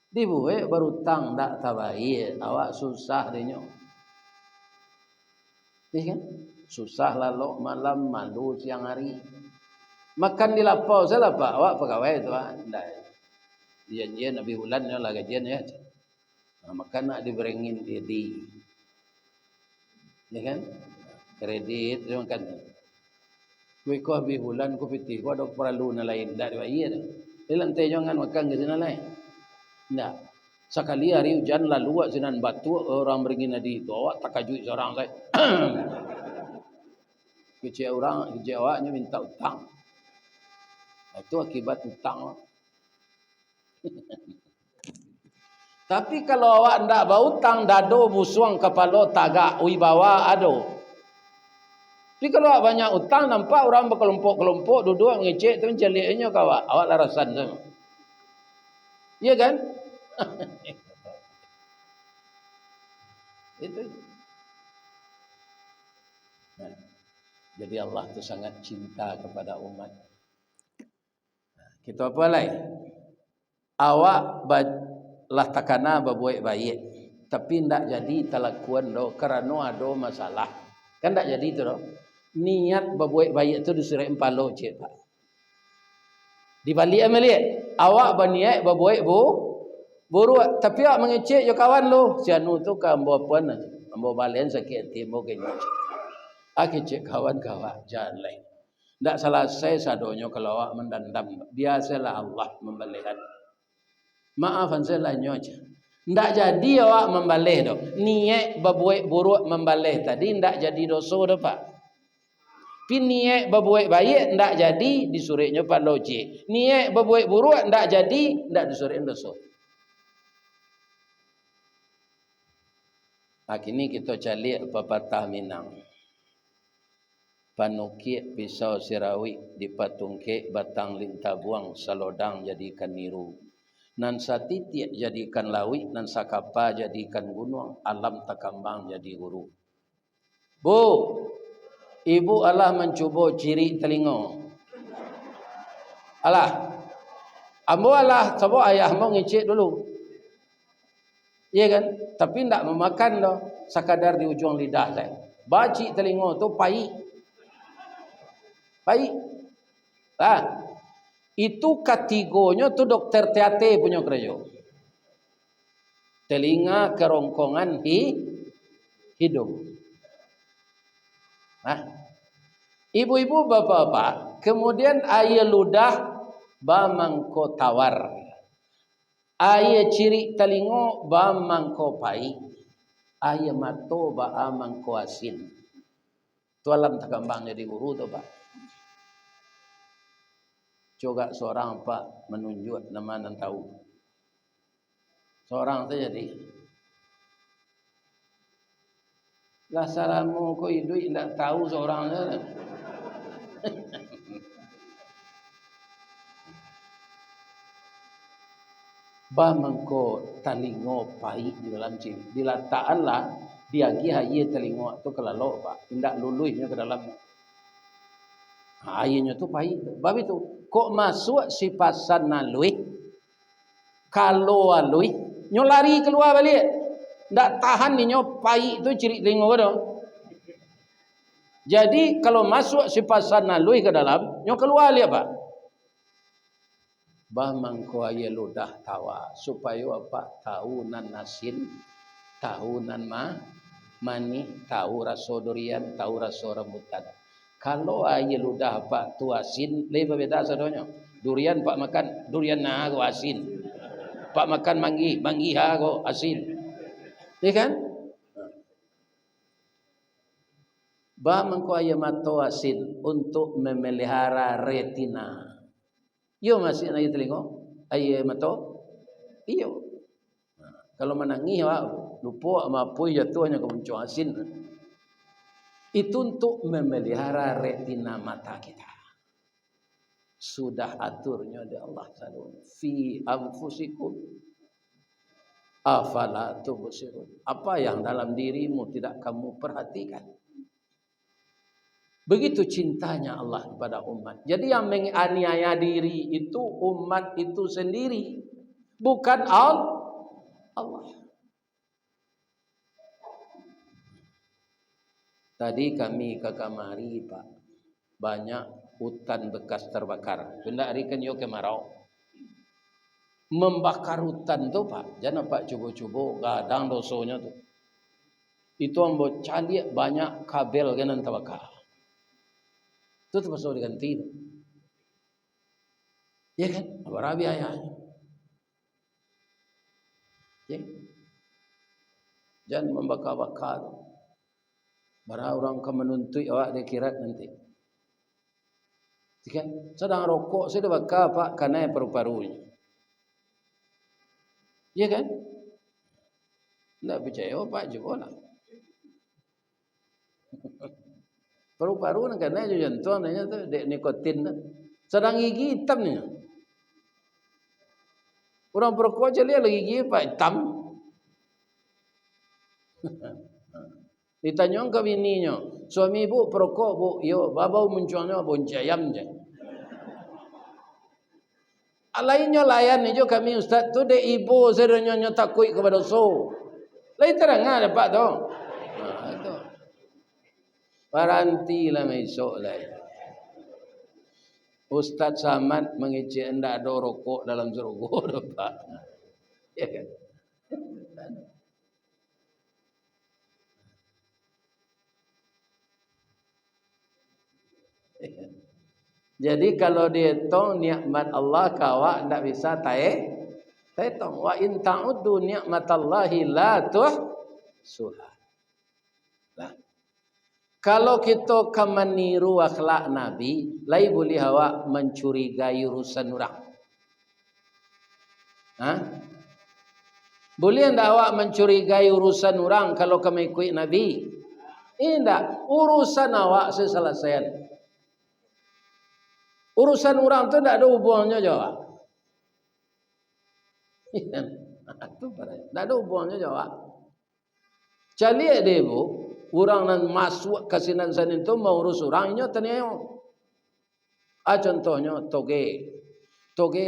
Dibuat berutang tak tabayir, awak susah dinyo. Ya kan? Susah lalu malam, malu siang hari. Makan di lapau salah pak, awak pegawai tu ah. Janjian Nabi bulan ya lah gajian ya. Makan nak diberengin di. Ya kan? Kredit dia makan. Kui ko habis bulan ko piti ko ada perlu na lain dak dibayar. Ilang teh jangan makan ke sana lain. Ndak. Sekali hari hujan lalu wak sinan batu orang beringin di itu awak takajui seorang saya. Kecil orang, kecil awaknya minta utang. Itu akibat utang. Tapi kalau awak ndak berutang dado busuang kepala tagak wibawa ado. Tapi kalau awak banyak utang nampak orang berkelompok-kelompok duduk ngecek tu celiknya kawak. Awak larasan sama. Iya kan? Itu. Nah, jadi Allah tu sangat cinta kepada umat. Kita apa lagi? Awak lah takana berbuat baik, tapi ndak jadi telakuan do kerana ada masalah. Kan ndak jadi tu do. Niat berbuat baik tu disuruh empalo cik pak. Dibalik amaliat. Awak berniat berbuat buruk, tapi awak mengecek yo kawan lu. Si anu tu ka ambo puan aja. Ambo balen sakit hati ambo kenyo. Cek kawan-kawan jangan lain. Ndak selesai sadonyo kalau awak mendendam. Biasalah Allah membalikan. Maafan saya nyonya. Ndak jadi awak membalih do. Niat berbuat buruk membalih tadi ndak jadi dosa do pak. Pi niat berbuat baik ndak jadi disuruhnya pak logik. Niat berbuat buruk ndak jadi ndak disuruhin dosa. Kini kita cari pepatah Minang. Panukik pisau sirawi dipatungke batang lintah buang salodang jadikan niru. Nan satitik jadikan lawi, nan sakapa jadikan gunung, alam takambang jadi huru. Bu, ibu Allah mencuba ciri telinga. Allah, ambo Allah sebab ayahmu ngicik dulu. Iya kan? Tapi tidak memakan dah, sekadar di ujung lidah saya. Baci telinga tu pahit. Pahit. Itu kategorinya tu dokter THT punya kerja. Telinga kerongkongan hidung. Ibu-ibu bapak-bapak, kemudian air ludah bamangko tawar. Air ciri telinga bamangko pai. Air mato bamangko asin. Tu alam takambang jadi guru tu pak. Coba seorang pak menunjuk nama dan tahu. Seorang tu jadi. Lah salamu ko hidup tidak tahu seorang tu. Bamangko talingo pai di dalam ciri. Diletakkanlah dia gihaye telingo tu kelalo pak. Tidak luluhnya ke dalam. Airnya tu pahit. Sebab itu, kok masuk si pasan nalui, kalau alui, nyo lari keluar balik. Tak tahan ni nyo pahit tu ciri telinga pada. Jadi kalau masuk si pasan nalui ke dalam, nyo keluar lihat pak. Bamangko aye ludah tawa supaya apa tahu nan nasin, tahu nan mani, tahu rasa durian, tahu rasa rambutan. Kalau air ludah pak tu asin, lebih beda sadonya. Durian pak makan durian nah go asin. Pak makan manggi ha go asin. Ya kan? Ba mangko air mato asin untuk memelihara retina. Yo masih air telinga, air mato. Iyo. Kalau menangis lupa mapui jatuhnya ke muncul asin. Itu untuk memelihara retina mata kita. Sudah aturnya di Allah Taala. Fi anfusikum. Afala tubsirun. Apa yang dalam dirimu tidak kamu perhatikan? Begitu cintanya Allah kepada umat. Jadi yang menganiaya diri itu umat itu sendiri, bukan Allah. Tadi kami ke kamari, Pak. Banyak hutan bekas terbakar. Benda hari kan yo kemarau. Membakar hutan tu, Pak. Jangan Pak cubo-cubo gadang dosonya tu. Itu ambo cari banyak kabel kan terbakar. Itu terpaksa diganti. Ya kan? Berapa biayanya? Ya. Jangan membakar-bakar. Barang orang akan menuntut awak di akhirat nanti. Kan? Sedang rokok saya bakar Pak karena paru-parunya. Ya kan? Tidak percaya Pak juga lah. Paru-paru kan karena contohnya tu dek nikotin. Sedang gigi hitam ni. Orang perokok je lihat lagi gigi Pak hitam. Ditanya ke bininya, suami ibu perokok bu, yo babau munculnya boncayam je. Lainnya layan ni jo kami ustaz tu de ibu serenyonya takut kepada so. Lain terang ada Pak tu. Nah itu. Paranti lah esok lah. Ustaz Samad mengecek hendak ada rokok dalam serogo tu Pak. Ya kan? Jadi kalau dihitung nikmat Allah kawak tidak bisa hitung. Wa in ta'uddu nikmatallahi la tuhsuha. Nah, kalau kita meniru akhlak Nabi, lai boleh awak mencurigai urusan orang. Hah? Boleh tidak awak mencurigai urusan orang kalau kamu ikut Nabi? Tidak. Urusan awak selesai. Urusan orang tu tidak ada hubungannya jawab. Tidak ada hubungannya jawab. Cali dia bu, orang nan masuk ke sinan sana itu mau urus orang ini tanya. Contohnya toge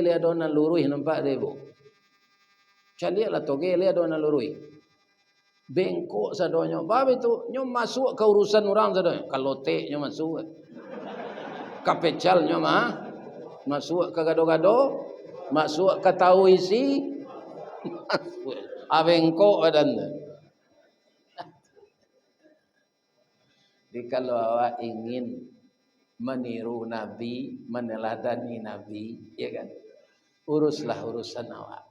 lihat dona lurui nampak dia bu. Cali lah toge lihat dona lurui. Bengkok sadonya. Bab itu nyom masuk ke urusan orang sadonya. Kalau nyom masuk. Kapecalnya mah masuk ke gado-gado, masuk ke tahu isi, abengkok badan. Jadi kalau awak ingin meniru Nabi, meneladani Nabi, ya kan? Uruslah urusan awak.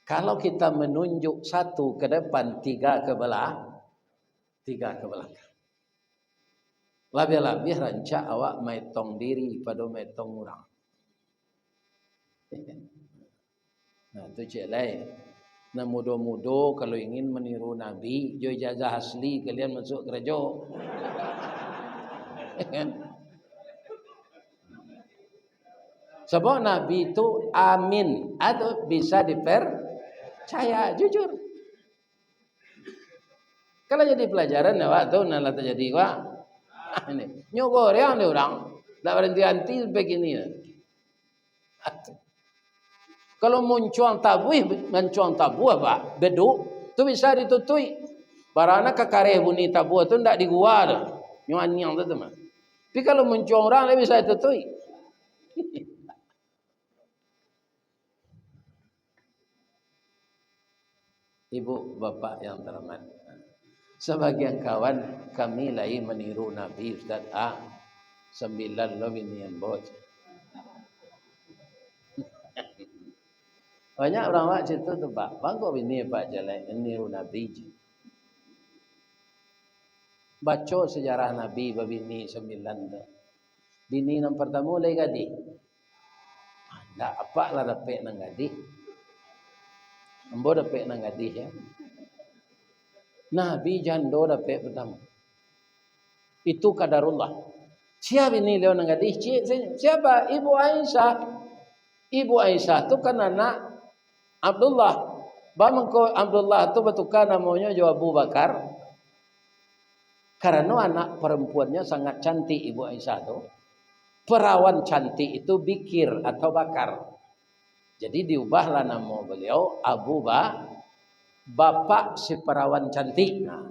Kalau kita menunjuk satu ke depan, tiga ke belakang. Lebih-lebih rancak awak metong diri pada metong orang. Nah itu cik lain. Nah mudah-mudah kalau ingin meniru Nabi, jo ijazah asli kalian masuk gereja. Sebab Nabi itu amin atau bisa dipercaya, jujur. Kalau jadi pelajaran awak tu nak terjadi wak. Ini nyogor yang dia orang tak berhenti begini. Kalau mencuang tabu apa beduk tu bisa ditutui barana kakare bunyi tabu tu ndak di gua dah nyuan tu mah. Tapi kalau mencuang orang dia bisa ditutui. Ibu bapak yang terhormat, sebagian kawan kami lagi meniru Nabi Ustaz A 9 lebih nian bos. Banyak orang mak cerita tu Pak, bangko bini Pak jalan meniru Nabi. Baca sejarah Nabi babini 9 tu. Bini yang pertama lagi gadis. Tak apa lah dapat nang gadis. Ambo dapat nang gadis ya. Nabi jando dapat pertama. Itu kadarullah. Siapa ini leo nang gadis? Siapa? Ibu Aisyah. Ibu Aisyah tu kan anak Abdullah Bamangko Abdullah tu betukan namanya jo Abu Bakar. Karena anak perempuannya sangat cantik Ibu Aisyah tu. Perawan cantik itu Bikir atau Bakar. Jadi diubahlah nama beliau Bapak si perawan cantik. Nah,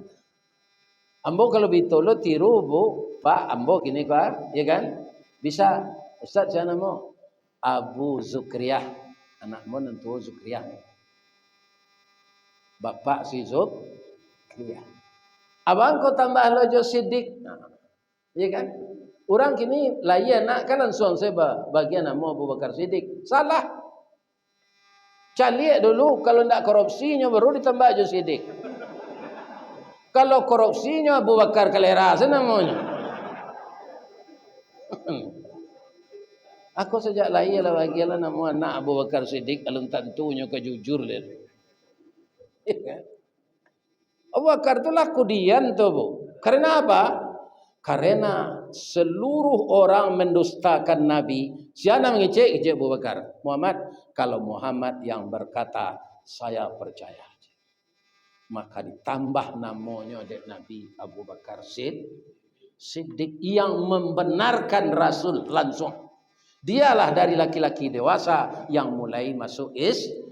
ambo kalau bitolo tiru Bu, Pak, ambo gini Pak, ya kan? Bisa. Ustaz saya nama Abu Zukriyah. Anakmu nentu Zukriyah. Bapak si Zukriyah. Abang kau tambah lojo Siddiq. Nah, ya kan? Orang kini layan nak kan langsung saya bagian nama Abu Bakar Siddiq. Salah. Calik dulu kalau ndak korupsinya baru ditambah jo Siddiq. Kalau korupsinya Abu Bakar Kalera namanya. Aku sejak lahir lah bagilah nama anak Abu Bakar Siddiq alun tentunya kejujur dia. Abu Bakar tu laku dian tu Bu. Karena apa? Karena seluruh orang mendustakan Nabi. Siapa mengecek Abu Bakar? Muhammad. Kalau Muhammad yang berkata, saya percaya. Maka ditambah namanya dari Nabi Abu Bakar Siddiq yang membenarkan Rasul langsung. Dialah dari laki-laki dewasa yang mulai masuk Islam.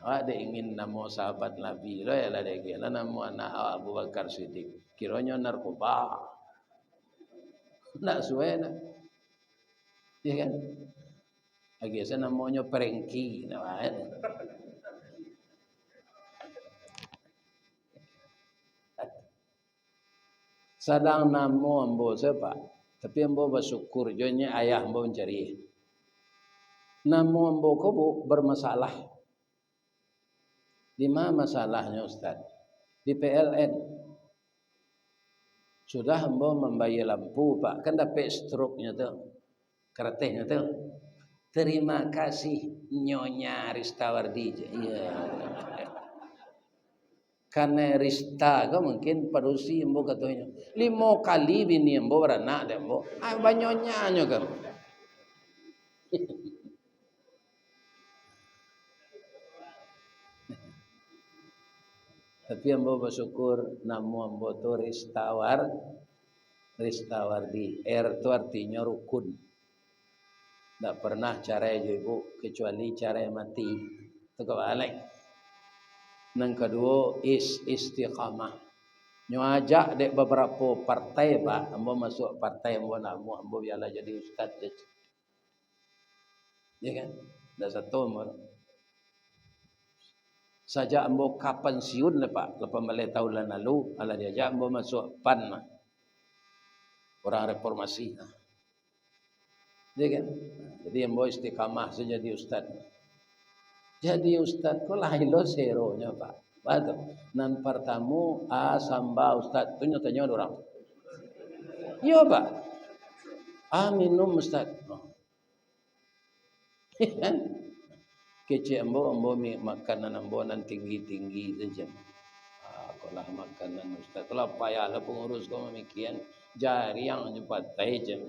Ada ingin nama sahabat Nabi lah ya lah dia kira nama anak Abu Bakar Siddiq. Kiranya narkoba. Nak suai nak. Ya kan? Lagi saya namanya perengki namanya. Sadang namo ambo siapa? Tapi ambo bersyukur jonya ayah ambo mencari. Namo ambo ko bermasalah. Di mana masalahnya Ustaz? Di PLN. Sudah ambo membayar lampu Pak. Kan dapat stroke-nya tu. Keretehnya tu. Terima kasih Nyonya Ristawardi. Iya. Karena Rista kau mungkin parusi ambo katanya. 5 kali bini ambo beranak deh ambo. Banyaknya kan. Tapi ambo bersyukur nama ambo tu Ristawardi. Tu artinya rukun. Tak pernah cara ibu kecuali cara mati. Itu kebalik. Yang kedua istiqamah. Nyajak dek beberapa partai Pak. Ambo masuk partai ambo nama ambo biarlah jadi ustaz. Ya kan? Dah satu ambo. Saja ambo kapan siun le Pak, lepas balik tahun lalu, ala diajak ambo masuk PAN mah. Orang reformasi. Dia kan? Jadi ambo istiqamah saja jadi ustaz. Jadi ustaz kok lahilo seronya Pak. Betul. Nan pertamu samba ustaz tu nyatanya orang. Iya Pak. Minum ustaz. Kan? Kecik ambo makanan ambo nan tinggi-tinggi saja. Kalau makanan ustaz, kalau payahlah pengurus kau memikian jari yang cepat aja.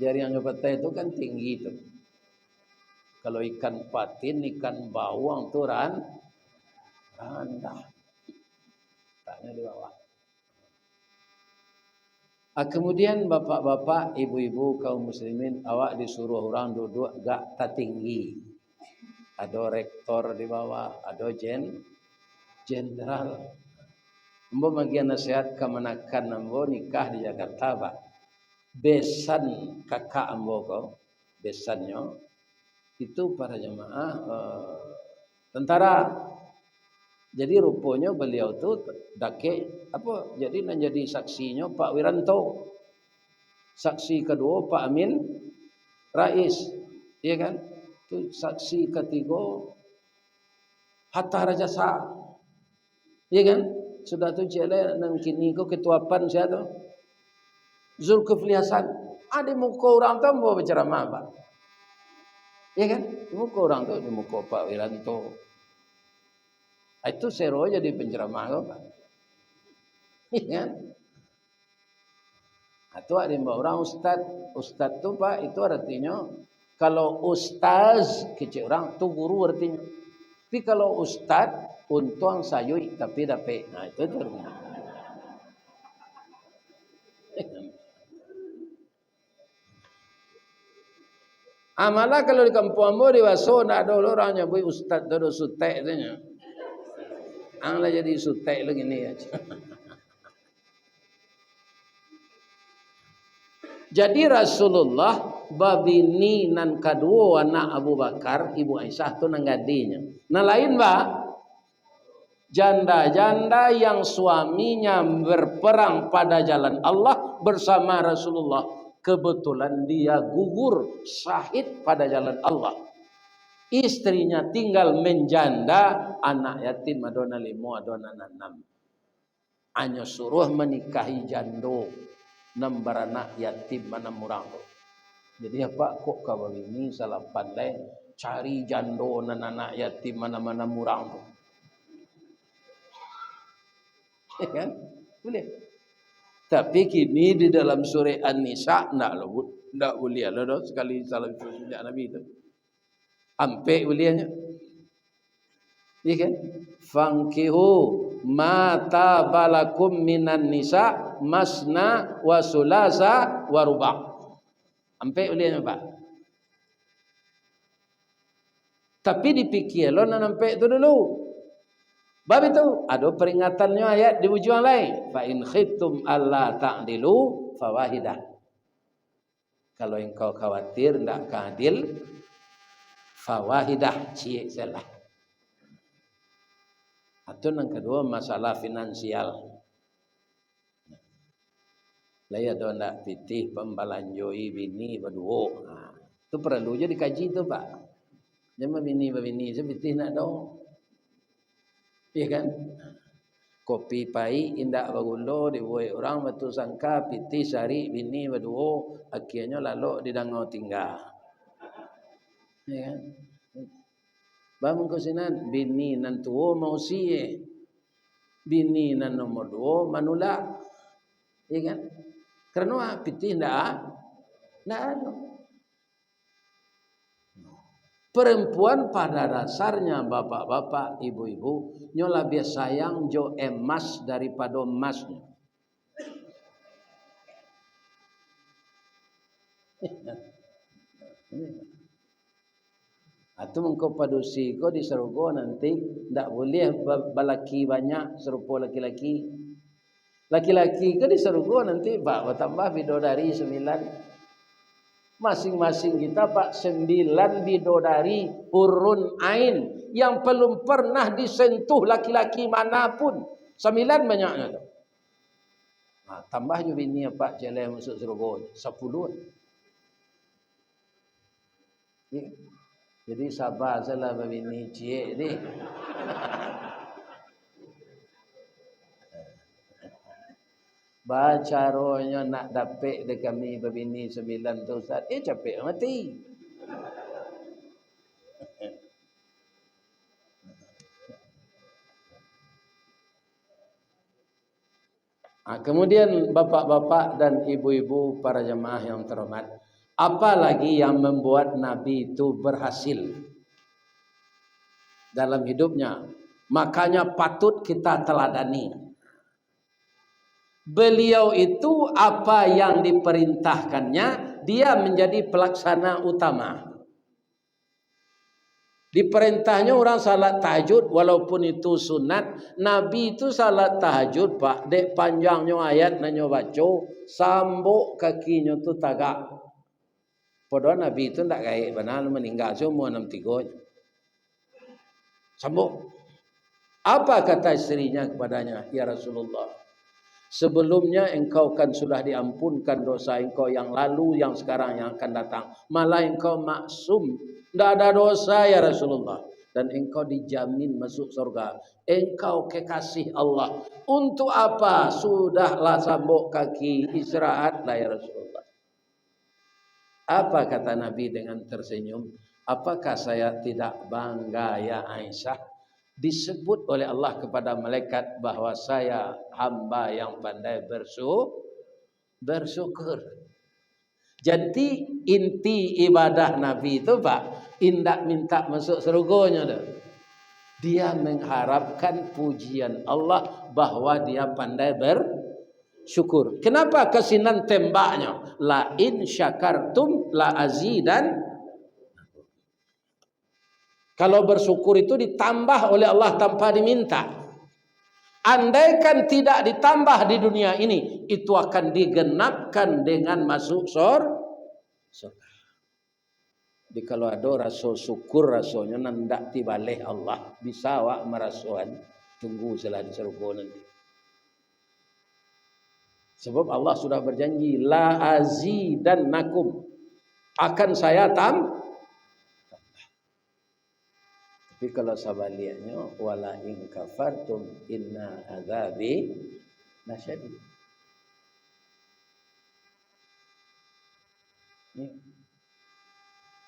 Jari yang cepat itu kan tinggi tu. Kalau ikan patin, ikan bawang tu rendah. Taknya di bawah. Kemudian bapak-bapak, ibu-ibu kaum muslimin, awak disuruh orang duduk gak tertinggi. Ada rektor di bawah, ada jenderal. Ambo bagian nasihat kemenakan ambo nikah di Jakarta Pak. Besan kakak ambo kau, besannya itu para jemaah tentara. Jadi rupanya beliau tu dake apa? Jadi menjadi saksinya Pak Wiranto. Saksi kedua Pak Amin Rais, iya kan? Itu saksi ketiga Hatta Rajasa. Iya kan? Sudah tu cile nang kini ko ketua PAN saya tu. Zulkifli Hasan. Ada muka orang tu mau berceramah Pak. Iya kan? Muka orang tu di muka Pak Wiranto. Itu sero jadi penceramah kau Pak. Iya kan? Atau ada orang ustaz. Ustaz tu Pak, itu artinya kalau ustaz kecil orang tu guru artinya. Tapi kalau ustaz untung sayui tapi dapat. Nah itu artinya. Amalah kalau di kampung ambo di Waso nak ada orang nyebut ustaz tu ada sutek tu nya. Anglah jadi sutek lagi ni aja. Jadi Rasulullah babini nan kedua anak Abu Bakar, Ibu Aisyah tu nang gadinya. Nah lain janda-janda yang suaminya berperang pada jalan Allah bersama Rasulullah. Kebetulan dia gugur syahid pada jalan Allah. Istrinya tinggal menjanda, anak yatim adona 5 adona 6. Hanya suruh menikahi jando. 6 beranak yatim mana murang tu. Jadi apa kok kau ini salah pandai cari jando nan anak yatim mana-mana murang tu. Kan? Boleh. Tapi kini di dalam surah An-Nisa enggak boleh lah sekali salah sejak Nabi itu. Ampe bolehnya. Iya kan? Fankihu mata balakum minan nisa masna wa sulasa wa ruba'. Ampe bolehnya Pak. Tapi dipikir lo nan ampe itu dulu. Bab itu ada peringatannya ayat di ujung lain. Fa in khiftum alla ta'dilu fawahidah. Kalau engkau khawatir tidak keadil, fawahidah cie salah. Atau yang kedua masalah finansial. Laya do ndak pitih pembalanjoi bini berdua. Nah, itu perlu je dikaji tu Pak. Jangan bini sepitih nak dong. Iya kan? Kopi pai indak bagulo dibuai orang batu sangka pitih sari bini berdua akhirnya lalu di dangau tinggal. Iya kan? Bang kusinan bini nan tuo mau siye. Bini nan nomor 2 manula. Iya kan? Karena pitih ndak ada. Perempuan pada dasarnya bapak-bapak, ibu-ibu nyola lebih sayang jo emas daripada emasnya. Atau mengkau padusi kau di surga nanti tidak boleh balaki banyak serupa laki-laki. Laki-laki kau di surga nanti bertambah bidadari 9. Masing-masing kita Pak 9 bidadari hurun ain yang belum pernah disentuh laki-laki manapun. 9 banyaknya tu. Nah, tambah juga ini Pak jalan masuk surga 10. Ya. Jadi sabar salah babini cik ni. Bacaronya nak dapat dekat kami babini 9 tu Ustaz. Capek mati. Kemudian bapak-bapak dan ibu-ibu para jemaah yang terhormat, apalagi yang membuat Nabi itu berhasil dalam hidupnya, makanya patut kita teladani. Beliau itu apa yang diperintahkannya, dia menjadi pelaksana utama. Diperintahnya orang salat tahajud walaupun itu sunat. Nabi itu salat tahajud Pak, dek panjangnya ayat nanyo baca, sambuk kakinya tu tagak. Padahal Nabi itu tak kaya benar meninggal semua 63. Sambuk. Apa kata istrinya kepadanya? Ya Rasulullah, sebelumnya engkau kan sudah diampunkan dosa engkau yang lalu, yang sekarang, yang akan datang. Malah engkau maksum, tidak ada dosa ya Rasulullah. Dan engkau dijamin masuk surga. Engkau kekasih Allah. Untuk apa? Sudahlah sambuk kaki, istirahatlah ya Rasulullah. Apa kata Nabi dengan tersenyum? Apakah saya tidak bangga ya Aisyah? Disebut oleh Allah kepada malaikat bahwa saya hamba yang pandai bersyukur. Jadi inti ibadah Nabi itu Pak, indak minta masuk surganya dah. Dia mengharapkan pujian Allah bahwa dia pandai bersyukur. Kenapa kesinan tembaknya? La in syakartum la azidan. Kalau bersyukur itu ditambah oleh Allah tanpa diminta. Andaikan tidak ditambah di dunia ini, itu akan digenapkan dengan masuk surga. Jadi kalau ada rasa syukur rasanya nandak tibaleh Allah, bisa awak merasuan tunggu selain surga nanti. Sebab Allah sudah berjanji la azidannakum, akan saya tambah. Tapi kalau sebaliknya wala in kafartum inna azabi lasyadid.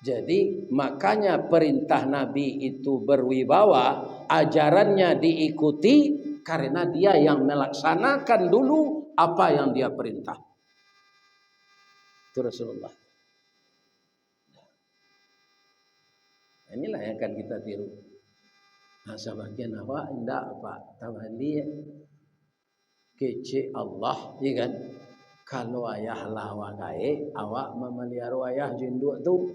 Jadi makanya perintah Nabi itu berwibawa, ajarannya diikuti karena dia yang melaksanakan dulu apa yang dia perintah. Itu Rasulullah. Inilah yang akan kita tiru. Nah, sebagian awak enggak Pak, tawali kece Allah, ya kan? Kalau ayah lawa gae, awak memelihara ayah jinduk tu.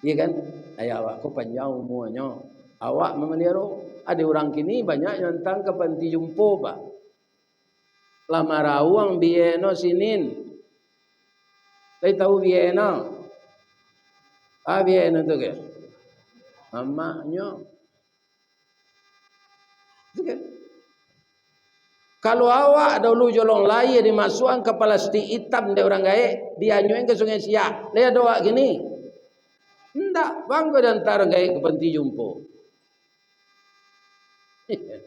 Ya kan? Ayah awak ku panjang umurnya. Awak memelihara. Ada orang kini banyak yang tang ke panti jumpo Pak. Lama rawang bieno sinin. Lai tahu bieno? Bieno tu ke? Amaknya. Kan? Kalau awak dulu jolong laya dimasukkan ke plastik hitam de orang gae, dianyuin ke Sungai Siak. Lihat doa gini. Ndak, bangga dan tar gae ke panti jumpo. Nah,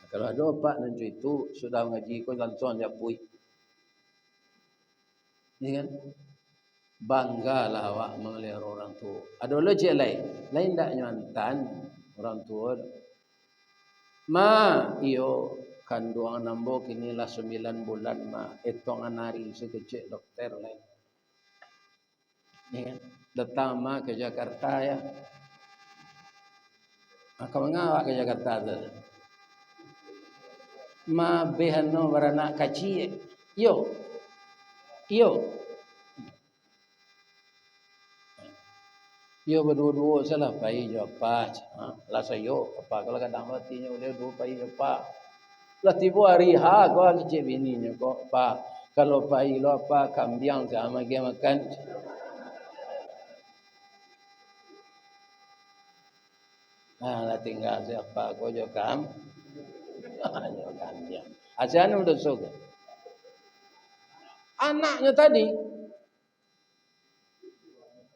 kalau ada Pak nanti itu sudah ngaji kau langsung dia pui. Ya kan? Banggalah awak melihara orang tua. Ada lagi lain ndak nyontan orang tua. Ma, iyo kandungan nambo kini lah 9 bulan ma etong anari sekecil dokter lain. Ya, datang ma ke Jakarta ya. Maka mengawak ke Jakarta tu. Ma behano beranak kecil. Yo. Yo berdua-dua salah pai jo apa. Lah sayo apa kalau kadang matinya boleh dua pai jo apa. Lah tiba hari ha ko kecil bininya kok pa kalau pai lo apa kambiang sama dia makan. Lah tinggal siapa ko jo kam. Jo kambiang. Asalnya udah soga. Anaknya tadi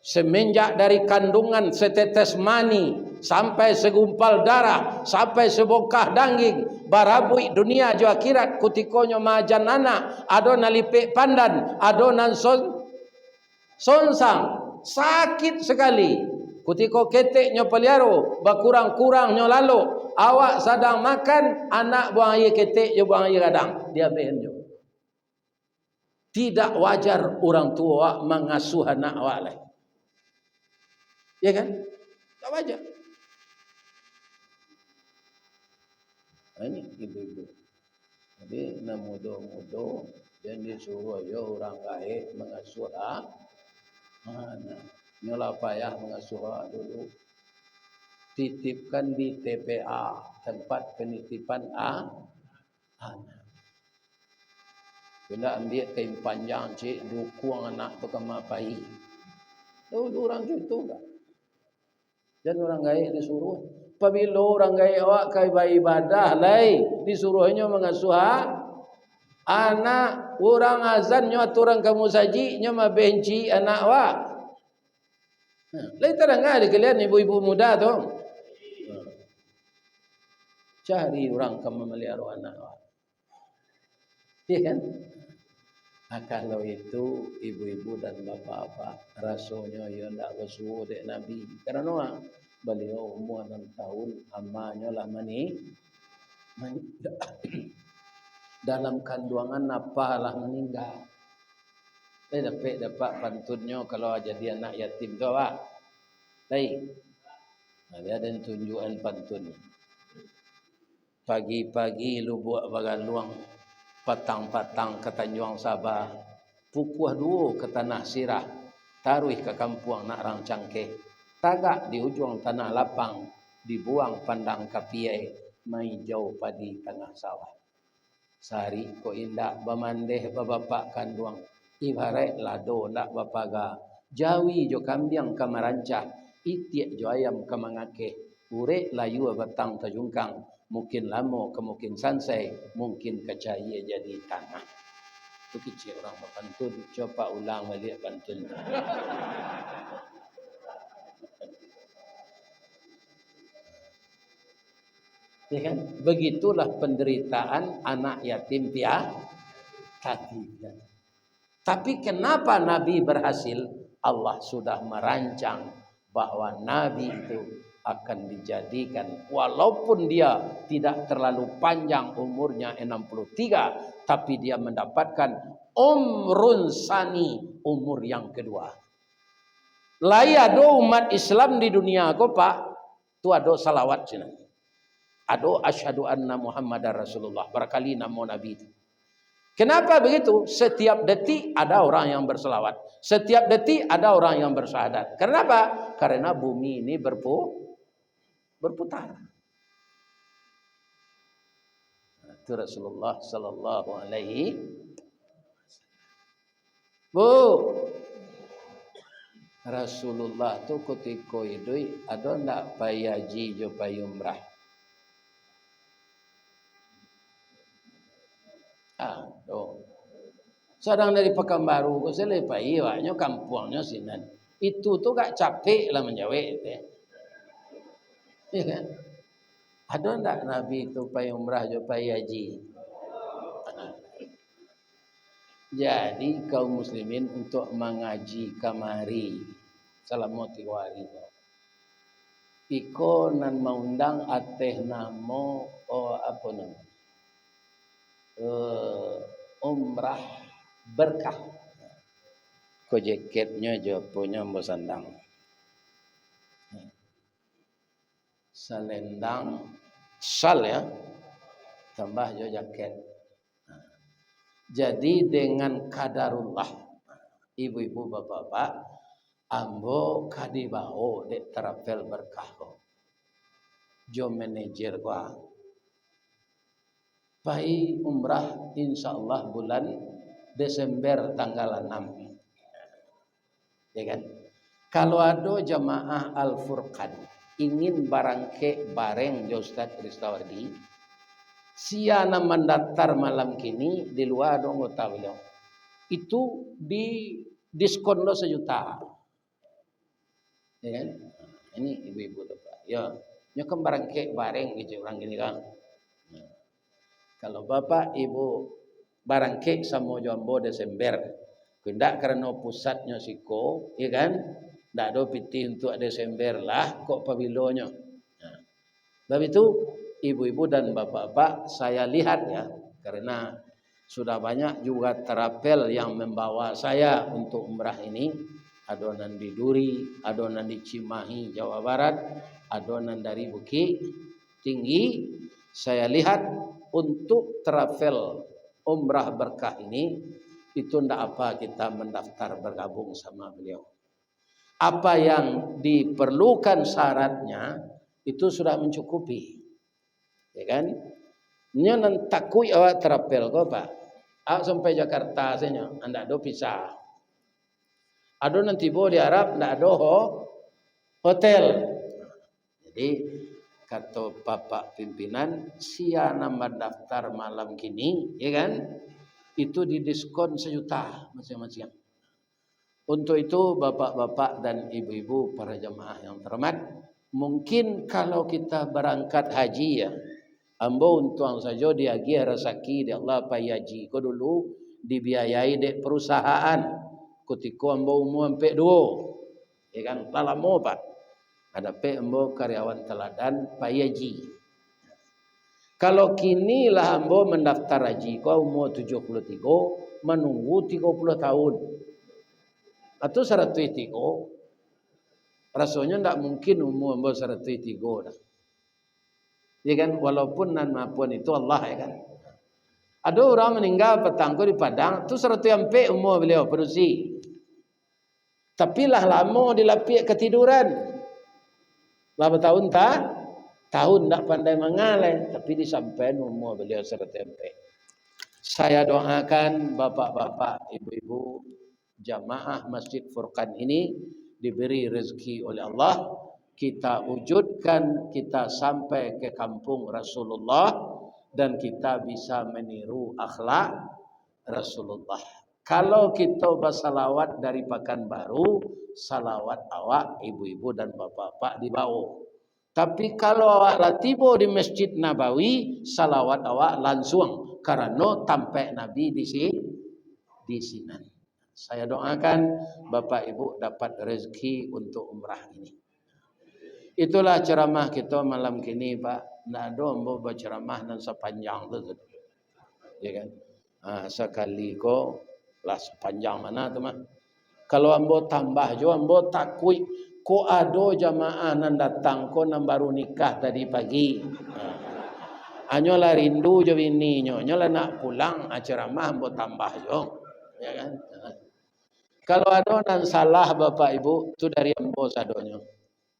semenjak dari kandungan setetes mani sampai segumpal darah sampai sebongkah daging barabui dunia jo akhirat kutikonyo majan anak ado nalipek pandan ado nan sonsang sakit sekali kutiko keteknya peliaro bakurang-kurang nyo lalu awak sedang makan anak buang air ketek jo buang air kadang dia behen jo. Tidak wajar orang tua mengasuh anak awak lain. Ya kan? Tak wajar. Nah, ini ibu-ibu. Jadi nak muda-muda dan disuruh aja orang kaya mengasuh anak. Nyolah payah mengasuh dulu. Titipkan di TPA, tempat penitipan anak. Bila ambil kain panjang cik dukung anak tu kema pai. Dulu orang itu kan. Dan orang gaya disuruh. Apabila orang gaya awak kai ibadah lain disuruhnya mengasuh anak orang azannya aturan kamu saji nya benci anak awak. Lain tak ada kalian ibu-ibu muda tu. Cari orang kamu melihara anak awak. Ya kan? Nah, kalau itu ibu-ibu dan bapak-bapak rasanya ya tidak bersuruh dek Nabi. Karena beliau umur 6 tahun, amanya lah mani. dalam kandungan apalah meninggal. Dapat pantunnya kalau jadi anak yatim tu apa? Baik. Ada tunjukan pantun. Pagi-pagi lu buat bagaluang, patang-patang ke Tanjung Sabah, pukuh dua ke tanah sirah, taruh ke kampung nak rancang ke. Tagak di ujung tanah lapang, dibuang pandang kapiai, mai jauh padi tengah sawah. Sari ko indak bamandeh babapak kanduang, ibarat lado ndak bapaga, jawi jo kambiang kamarancah, itiak jo ayam kamangake, urek layu batang tajungkang, mungkin lamo ke mungkin sansai, mungkin kecaya jadi tanah. Itu kecil orang berpantun, coba ulang balik pantun. Ya kan? Begitulah penderitaan anak yatim piatu. Tapi kenapa Nabi berhasil? Allah sudah merancang bahwa Nabi itu akan dijadikan, walaupun dia tidak terlalu panjang umurnya 63, tapi dia mendapatkan umrun sani, umur yang kedua. Layado umat Islam di dunia ko Pak, tu ada salawat sini. Ado asyhadu anna Muhammadar Rasulullah, berkali nama Nabi itu. Kenapa begitu? Setiap detik ada orang yang berselawat. Setiap detik ada orang yang bersyahadat. Kenapa? Karena bumi ini berputar. Itu Rasulullah sallallahu alaihi Rasulullah tu ketika hidup ada ndak payaji jo payumrah. Sedang dari Pekanbaru ke selepai waknya kampungnya sinan. Itu tuh gak capek lah menjawab itu. Ya kan? Ada ndak Nabi itu pai umrah jo pai haji? Jadi kaum muslimin untuk mengaji kamari selama 3 hari. Iko nan mengundang ateh namo apa nama? Umrah berkah. Ko jaketnya jo punya mbosandang. Selendang sal ya. Tambah jo jaket. Jadi dengan kadarullah, ibu-ibu bapak-bapak, ambo kadibao dek terapel berkah ko. Jo manajer ko. Pai umrah insyaallah bulan Desember tanggal 6. Ya kan? Kalau ada jamaah Al-Furqan ingin barangke bareng jo Ustaz Ristawardi, siana mendaftar malam kini di luar dong beliau. Itu di diskon lo 1 juta. Ya kan? Ini ibu-ibu Bapak. Ya, nyokem barangke bareng gitu orang gini kan. Kalau Bapak Ibu barangke sama jombo Desember, kendak karena pusatnya siko, ya kan? Ndak ada piti untuk Desember lah, kok pabilonya. Sebab itu ibu-ibu dan bapak-bapak saya lihat ya, karena sudah banyak juga terapel yang membawa saya untuk umrah ini. Adonan di Duri, adonan di Cimahi, Jawa Barat, adonan dari Bukit Tinggi. Saya lihat untuk travel umrah berkah ini, itu tidak apa kita mendaftar bergabung sama beliau. Apa yang diperlukan syaratnya itu sudah mencukupi, ya kan? Nyo takui awak travel ko Pak. Awak sampai Jakarta saja, anda do pisah. Ado nanti bo di Arab ndak ada hotel. Jadi kata Bapak pimpinan, siana mendaftar malam kini, ya kan? Itu didiskon 1 juta masing-masing. Untuk itu bapak-bapak dan ibu-ibu para jamaah yang terhormat, mungkin kalau kita berangkat haji ya, ambo untuang saja diagi rezeki di Allah payaji ko dulu dibiayai dek perusahaan. Ketika ambo umur sampai 2, ya kan? Lama Pak. Ada pe ambo karyawan teladan payaji. Kalau kini lah ambo mendaftar haji ko umur 73 menunggu 30 tahun. Atau 103. Rasanya tidak mungkin umur ambo 103 dah. Ya kan, walaupun nan maupun itu Allah ya kan. Ada orang meninggal petangko di Padang tu 100 umur beliau perusi. Tapi lah lama dilapik ketiduran. Berapa tahun tak? Tahun tak pandai mengalai, tapi disampaikan umur beliau 100. Saya doakan bapak-bapak, ibu-ibu, jamaah Masjid Furqan ini diberi rezeki oleh Allah. Kita wujudkan, kita sampai ke kampung Rasulullah dan kita bisa meniru akhlak Rasulullah. Kalau kita bersalawat dari Pekanbaru, salawat awak ibu-ibu dan bapak-bapak di bawah. Tapi kalau awak lah tiba di Masjid Nabawi, salawat awak langsung karena tampak Nabi di sini. Saya doakan Bapak Ibu dapat rezeki untuk umrah ini. Itulah ceramah kita malam kini, Pak. Ndak ada ambo berceramah nan sepanjang tu. Ya kan? Sekali ko lah sepanjang mana tu mah. Kalau ambo tambah jo ambo takui ko ado jamaah nan datang ko nan baru nikah tadi pagi. Anyo lah rindu jo bini nyo lah nak pulang ceramah ambo tambah jo. Ya kan? Kalau ada nan salah Bapak Ibu tu dari ambo sadonyo.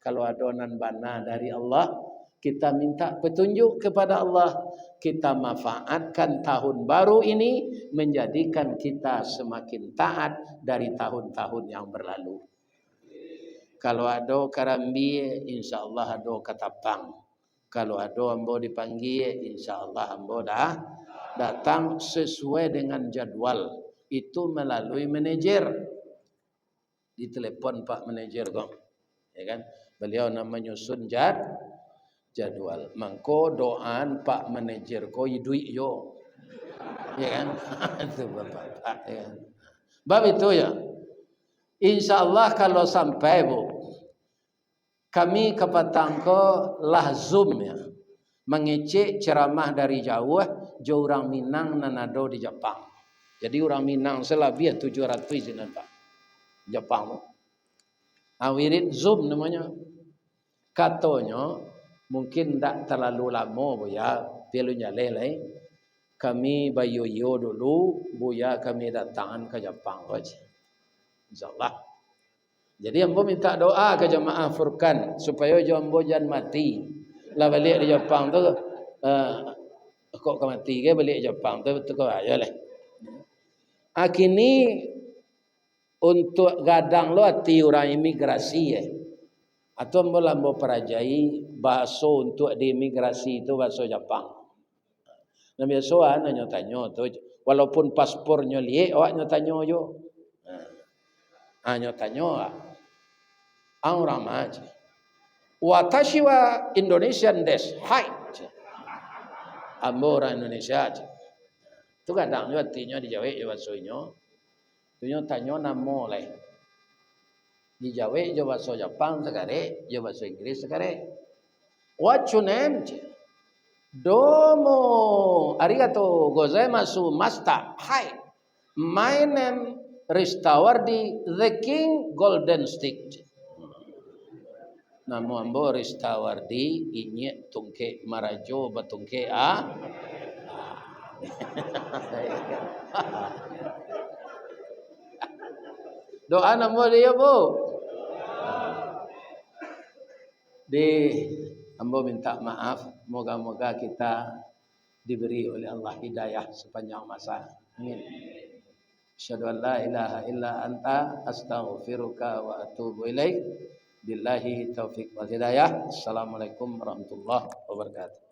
Kalau ada nan bana dari Allah, kita minta petunjuk kepada Allah. Kita manfaatkan tahun baru ini menjadikan kita semakin taat dari tahun-tahun yang berlalu. Kalau ada karambi, insya Allah ada katapang. Kalau ada ambo dipanggil, insya Allah ambo dah datang sesuai dengan jadwal. Itu melalui manajer. Ditelepon Pak manajer kok. Ya kan? Beliau nak menyusun jadwal. Mangko doan Pak manajer ko duit yo. Ya kan? Itu Bapak ya. Bab itu ya. Insyaallah kalau sampai Bu, kami ke Patangko lah Zoom ya. Mengecek ceramah dari jauh orang Minang nanado di Jepang. Jadi orang Minang selebih 700 sini Pak. Jepang. Awirin Zoom namanya. Katanya mungkin tak terlalu lama Buya pilunya lelai. Kami bayu-yu dulu Buya kami datang ke Jepang saja. InsyaAllah. Jadi ambo minta doa ke jemaah Furqan supaya ambo jangan mati. Lah balik di Jepang tu kok ke mati ke balik Jepang tu betul ke aja lah. Akini untuk gadang lo hati orang imigrasi ya. Atau ambo perajai bahasa untuk di imigrasi itu bahasa Jepang. Nah biasa nanya tanya tu walaupun paspornya liek awak tanya jo. Nanya tanya orang macam watashi wa Indonesian desu. Hai. Ambo orang Indonesia aja. Tu kadang juga artinya dijawab ya bahasanya. Tunyo tanyo namo lai. Dijawab jo bahasa Jepang sekare, jo bahasa Inggris sekare. What your name? Domo arigatou gozaimasu master. Hai. My name Ristawardi the King Golden Stick. Namo ambo Ristawardi inye tungke marajo batungke doa namo dia Bu. Ambo minta maaf, moga-moga kita diberi oleh Allah hidayah sepanjang masa. Amin. Asyhadu an la ilaha illa anta astaghfiruka wa atubu ilaik. Billahi taufiq wal hidayah. Assalamualaikum warahmatullahi wabarakatuh.